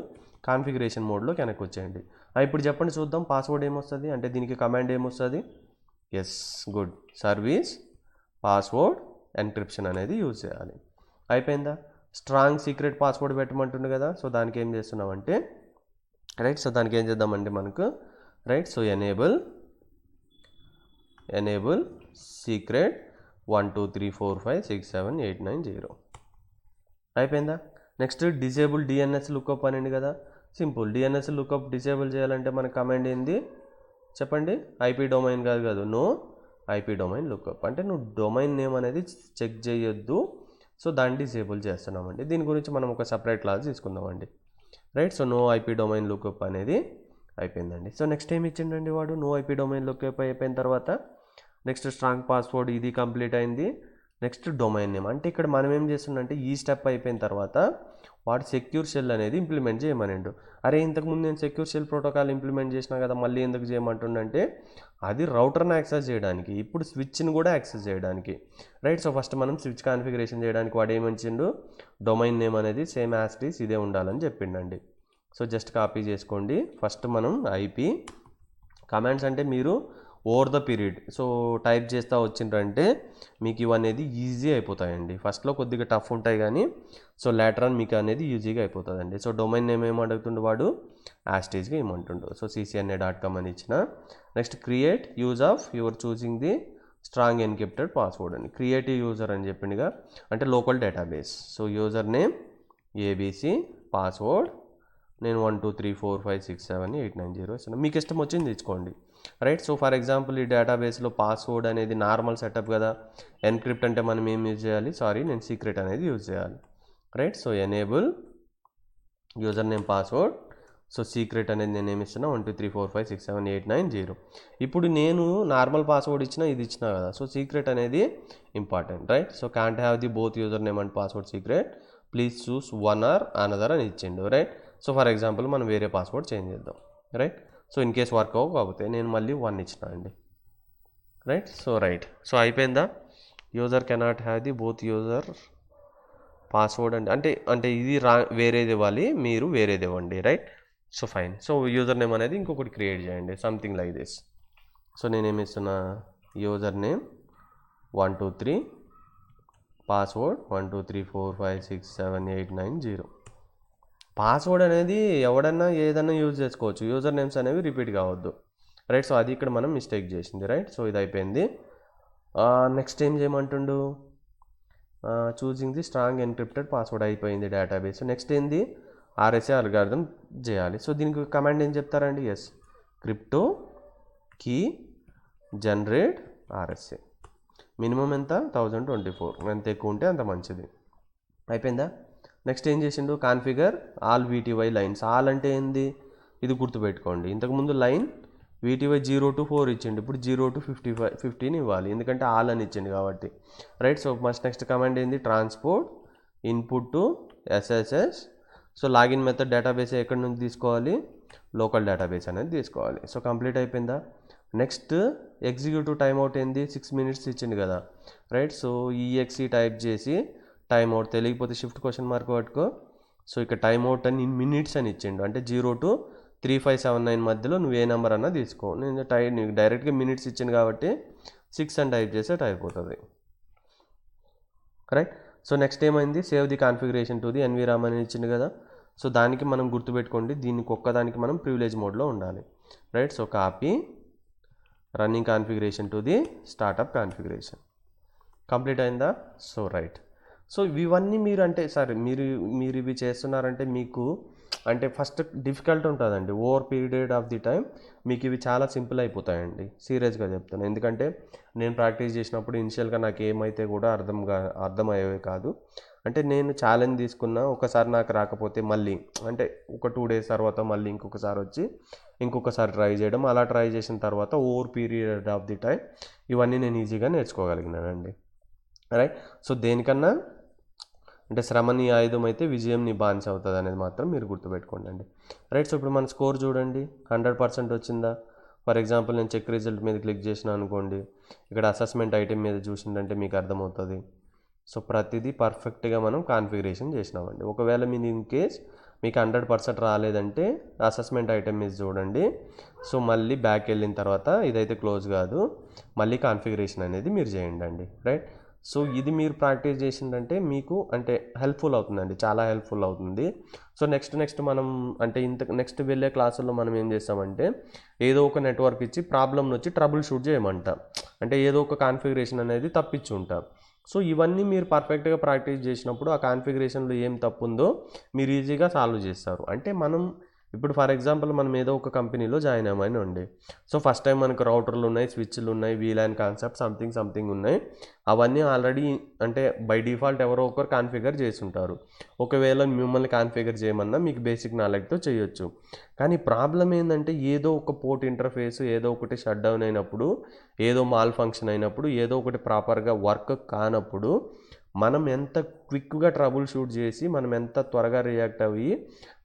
కాన్ఫిగరేషన్ మోడ్లో వెనక్కి వచ్చేయండి. ఇప్పుడు చెప్పండి చూద్దాం పాస్వర్డ్ ఏమొస్తుంది అంటే దీనికి కమాండ్ ఏమొస్తుంది. Yes, good, service password encryption అనేది యూజ్ చేయాలి. అయిపోయిందా. స్ట్రాంగ్ సీక్రెట్ పాస్వర్డ్ పెట్టమంటుంది కదా. సో దానికి ఏం చేస్తున్నామంటే రైట్. సో దానికి ఏం చేద్దామంటే మనకు రైట్. సో ఎనేబుల్ సీక్రెట్ 1 2 3 4 5 6 7 8 9 0 అయిపోయిందా. నెక్స్ట్ డిసేబుల్ DNS లుకప్ అనండి కదా. సింపుల్, DNS లుకప్ డిసేబుల్ చేయాలంటే మన కమాండ్ ఏంది చెప్పండి. ఐపీ డొమైన్ కాదు, నో ఐపీ డొమైన్ లుకప్. అంటే నువ్వు డొమైన్ నేమ్ అనేది చెక్ చేయొద్దు. సో దాన్ని డిసేబుల్ చేస్తున్నామండి. దీని గురించి మనం ఒక సపరేట్ క్లాస్ తీసుకుందామండి right. So no IP domain lookup అనేది అయిపోయిందండి. సో నెక్స్ట్ ఏం ఇచ్చిండండి వాడు నో ఐపీ డొమైన్ లుకప్ అయిపోయిన తర్వాత నెక్స్ట్ స్ట్రాంగ్ పాస్వర్డ్ ఇది కంప్లీట్ అయింది. Next domain name. అంటే ఇక్కడ మనం ఏం చేస్తుందంటే ఈ స్టెప్ అయిపోయిన తర్వాత వాడు సెక్యూర్ షెల్ అనేది ఇంప్లిమెంట్ చేయమనండు. అరే ఇంతకుముందు నేను సెక్యూర్ షెల్ ప్రోటోకాల్ ఇంప్లిమెంట్ చేసినా కదా మళ్ళీ ఎందుకు చేయమంటుండంటే అది రౌటర్ని యాక్సెస్ చేయడానికి, ఇప్పుడు స్విచ్ని కూడా యాక్సెస్ చేయడానికి రైట్. సో ఫస్ట్ మనం స్విచ్ కాన్ఫిగరేషన్ చేయడానికి వాడు ఏమంచిండు డొమైన్ నేమ్ అనేది సేమ్ యాజ్ ఇట్ ఈస్ ఇదే ఉండాలని చెప్పిండండి. సో జస్ట్ కాపీ చేసుకోండి. ఫస్ట్ మనం ఐపీ కమాండ్స్ అంటే మీరు over the period so type చేస్తూ వచ్చిండ్రంటే మీకు ఇవనేది ఈజీ అయిపోతాయండి. ఫస్ట్లో కొద్దిగా టఫ్ ఉంటాయి కానీ సో లేటర్ ఆన్ మీకు అనేది ఈజీగా అయిపోతుందండి. సో డొమైన్ నేమ్ ఏమంటుండు వాడు యాస్టేజ్గా ఏమంటుండు. సో CCNA.com అని ఇచ్చిన. Next create use of your choosing the strong encrypted password అని క్రియేటివ్ యూజర్ అని చెప్పిందిగా అంటే local database. So user name ABC password నేను 1 2 3 4 5 6 7 8 9 0 ఇస్తున్నాను. మీకు ఇష్టం వచ్చింది తెచ్చుకోండి రైట్. సో ఫర్ ఎగ్జాంపుల్ ఈ డేటాబేస్లో పాస్వర్డ్ అనేది నార్మల్ సెటప్ కదా. ఎన్క్రిప్ట్ అంటే మనం ఏం యూజ్ చేయాలి నేను సీక్రెట్ అనేది యూజ్ చేయాలి right. So enable user name password. So secret అనేది నేను ఏమి ఇస్తున్నా 1 2 3 4 5 6 7 8 9 0. ఇప్పుడు నేను నార్మల్ పాస్వర్డ్ ఇచ్చినా ఇది ఇచ్చినా కదా. సో సీక్రెట్ అనేది important right. So can't have the both user name and password secret, please choose one or another అని ఇచ్చిండు రైట్. సో ఫర్ ఎగ్జాంపుల్ మనం వేరే పాస్వర్డ్ చేంజ్ చేద్దాం right. So in case work అవ్వకపోతే నేను మళ్ళీ 1 ఇచ్చిన అండి రైట్. సో అయిపోయిందా. User cannot have the both user password అంటే ఇది వేరేది ఇవ్వాలి, మీరు వేరేది ఇవ్వండి right. So fine. So user name అనేది ఇంకొకటి క్రియేట్ చేయండి సంథింగ్ లైక్ దిస్. సో నేనేమి ఇస్తున్నా యూజర్ నేమ్ 1 2 3 పాస్వర్డ్ 1 2 3 4 5 6 7 8 9 0. పాస్వర్డ్ అనేది ఎవడన్నా ఏదన్నా యూజ్ చేసుకోవచ్చు, యూజర్ నేమ్స్ అనేవి రిపీట్ కావద్దు రైట్. సో అది ఇక్కడ మనం మిస్టేక్ చేసింది రైట్. సో ఇది అయిపోయింది. నెక్స్ట్ ఏం చేయమంటుండు choosing the strong encrypted password అయిపోయింది డేటాబేస్. నెక్స్ట్ ఏంది RSA అల్గారిథం చేయాలి. సో దీనికి కమాండ్ ఏం చెప్తారండి yes crypto key generate RSA. Minimum ఎంత 1024, ఎంత ఎక్కువ ఉంటే అంత మంచిది. అయిపోయిందా. నెక్స్ట్ ఏం చేసిండు configure all VTY lines. All అంటే ఏంది ఇది గుర్తుపెట్టుకోండి. ఇంతకుముందు లైన్ వీటివై 0 to 4 ఇచ్చిండు, ఇప్పుడు 0 to 15 ఇవ్వాలి, ఎందుకంటే ఆల్ అని ఇచ్చిండు కాబట్టి, రైట్. సో నెక్స్ట్ కమాండ్ ఏంది, transport input to SSS. So login method database ఎక్కడి నుంచి తీసుకోవాలి, లోకల్ డేటాబేస్ అనేది తీసుకోవాలి. సో కంప్లీట్ అయిపోయిందా. నెక్స్ట్ ఎగ్జిక్యూటివ్ టైం అవుట్ ఏంది, 6 minutes ఇచ్చిండు కదా, రైట్. సో ఈఎక్సి టైప్ చేసి టైం అవుట్, తెలియకపోతే షిఫ్ట్ క్వశ్చన్ మార్క్ పట్టుకో. సో ఇక్కడ టైం అవుట్ అని మినిట్స్ అని ఇచ్చిండు, అంటే 0 to 3579 మధ్యలో నువ్వు ఏ నెంబర్ అన్నా తీసుకో. నేను నీకు డైరెక్ట్గా మినిట్స్ ఇచ్చింది కాబట్టి 6 అని టైప్ చేస్తే అయిపోతుంది, రైట్. సో నెక్స్ట్ ఏమైంది, save the configuration to the environment అని ఇచ్చింది కదా. సో దానికి మనం గుర్తుపెట్టుకోండి, దీనికి ఒక్కదానికి మనం ప్రివిలేజ్ మోడ్లో ఉండాలి, right. So copy running configuration to the startup configuration. Complete అయిందా. So right. సో ఇవన్నీ మీరు అంటే సరే మీరు ఇవి చేస్తున్నారంటే మీకు అంటే ఫస్ట్ డిఫికల్ట్ ఉంటుందండి, over period of the time మీకు ఇవి చాలా సింపుల్ అయిపోతాయండి, సీరియస్గా చెప్తాను. ఎందుకంటే నేను ప్రాక్టీస్ చేసినప్పుడు ఇనిషియల్గా నాకు ఏమైతే కూడా అర్థమయ్యేవి కాదు. అంటే నేను ఛాలెంజ్ తీసుకున్నా, ఒకసారి నాకు రాకపోతే మళ్ళీ అంటే ఒక 2 days తర్వాత మళ్ళీ ఇంకొకసారి వచ్చి ఇంకొకసారి ట్రై చేయడం, అలా ట్రై చేసిన తర్వాత over period of the time ఇవన్నీ నేను ఈజీగా నేర్చుకోగలిగినానండి, రైట్. సో దేనికన్నా అంటే శ్రమ నీ ఆయుధం అయితే విజయం నీ బానిస అవుతుంది అనేది మాత్రం మీరు గుర్తుపెట్టుకోండి అండి, రైట్. సో ఇప్పుడు మన స్కోర్ చూడండి, 100% వచ్చిందా. ఫర్ ఎగ్జాంపుల్ నేను చెక్ రిజల్ట్ మీద క్లిక్ చేసిన అనుకోండి, ఇక్కడ అసెస్మెంట్ ఐటెం మీద చూసిందంటే మీకు అర్థమవుతుంది. సో ప్రతిదీ పర్ఫెక్ట్గా మనం కాన్ఫిగరేషన్ చేసినామండి. ఒకవేళ మీరు ఇన్ కేస్ మీకు 100% రాలేదంటే అసెస్మెంట్ ఐటెం మీద చూడండి. సో మళ్ళీ బ్యాక్ వెళ్ళిన తర్వాత ఇదైతే క్లోజ్ కాదు, మళ్ళీ కాన్ఫిగరేషన్ అనేది మీరు చేయండి అండి, రైట్. సో ఇది మీరు ప్రాక్టీస్ చేసిందంటే మీకు అంటే హెల్ప్ఫుల్ అవుతుందండి, చాలా హెల్ప్ఫుల్ అవుతుంది. సో నెక్స్ట్ మనం అంటే నెక్స్ట్ వెళ్ళే క్లాసుల్లో మనం ఏం చేస్తామంటే ఏదో ఒక నెట్వర్క్ ఇచ్చి ప్రాబ్లమ్ని వచ్చి ట్రబుల్ షూట్ చేయమంటాం, అంటే ఏదో ఒక కాన్ఫిగరేషన్ అనేది తప్పించి ఉంటాం. సో ఇవన్నీ మీరు పర్ఫెక్ట్గా ప్రాక్టీస్ చేసినప్పుడు ఆ కాన్ఫిగరేషన్లో ఏం తప్పు ఉందో మీరు ఈజీగా సాల్వ్ చేస్తారు. అంటే మనం ఇప్పుడు ఫర్ ఎగ్జాంపుల్ మనం ఏదో ఒక కంపెనీలో జాయిన్ అయ్యామని ఉండి, సో ఫస్ట్ టైం మనకు రౌటర్లు ఉన్నాయి, స్విచ్లు ఉన్నాయి, వీలాన్ కాన్సెప్ట్ సంథింగ్ ఉన్నాయి, అవన్నీ ఆల్రెడీ అంటే బై డిఫాల్ట్ ఎవరో ఒకరు కాన్ఫిగర్ చేస్తుంటారు. ఒకవేళ మిమ్మల్ని కాన్ఫిగర్ చేయమన్నా మీకు బేసిక్ నాలెడ్జ్తో చేయొచ్చు. కానీ ప్రాబ్లం ఏంటంటే ఏదో ఒక పోర్ట్ ఇంటర్ఫేస్ ఏదో ఒకటి షట్ డౌన్ అయినప్పుడు, ఏదో మాల్ ఫంక్షన్ అయినప్పుడు, ఏదో ఒకటి ప్రాపర్గా వర్క్ కానప్పుడు మనం ఎంత క్విక్గా ట్రబుల్ షూట్ చేసి మనం ఎంత త్వరగా రియాక్ట్ అయ్యి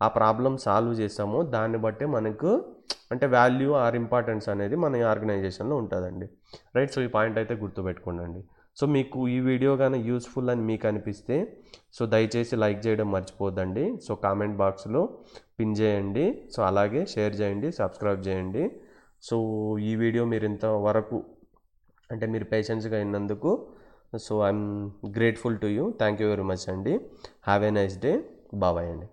ఆ ప్రాబ్లం సాల్వ్ చేస్తామో దాన్ని బట్టే మనకు అంటే వాల్యూ ఆర్ ఇంపార్టెన్స్ అనేది మన ఆర్గనైజేషన్లో ఉంటుందండి, రైట్. సో ఈ పాయింట్ అయితే గుర్తుపెట్టుకోండి. సో మీకు ఈ వీడియో కానీ యూస్ఫుల్ అని మీకు అనిపిస్తే సో దయచేసి లైక్ చేయడం మర్చిపోద్దండి. సో కామెంట్ బాక్స్లో పిన్ చేయండి, సో అలాగే షేర్ చేయండి, సబ్స్క్రైబ్ చేయండి. సో ఈ వీడియో మీరు ఇంతవరకు అంటే మీరు పేషెన్స్గా విన్నందుకు so I'm grateful to you. Thank you very much అండి. Have a nice day. Bye అండి.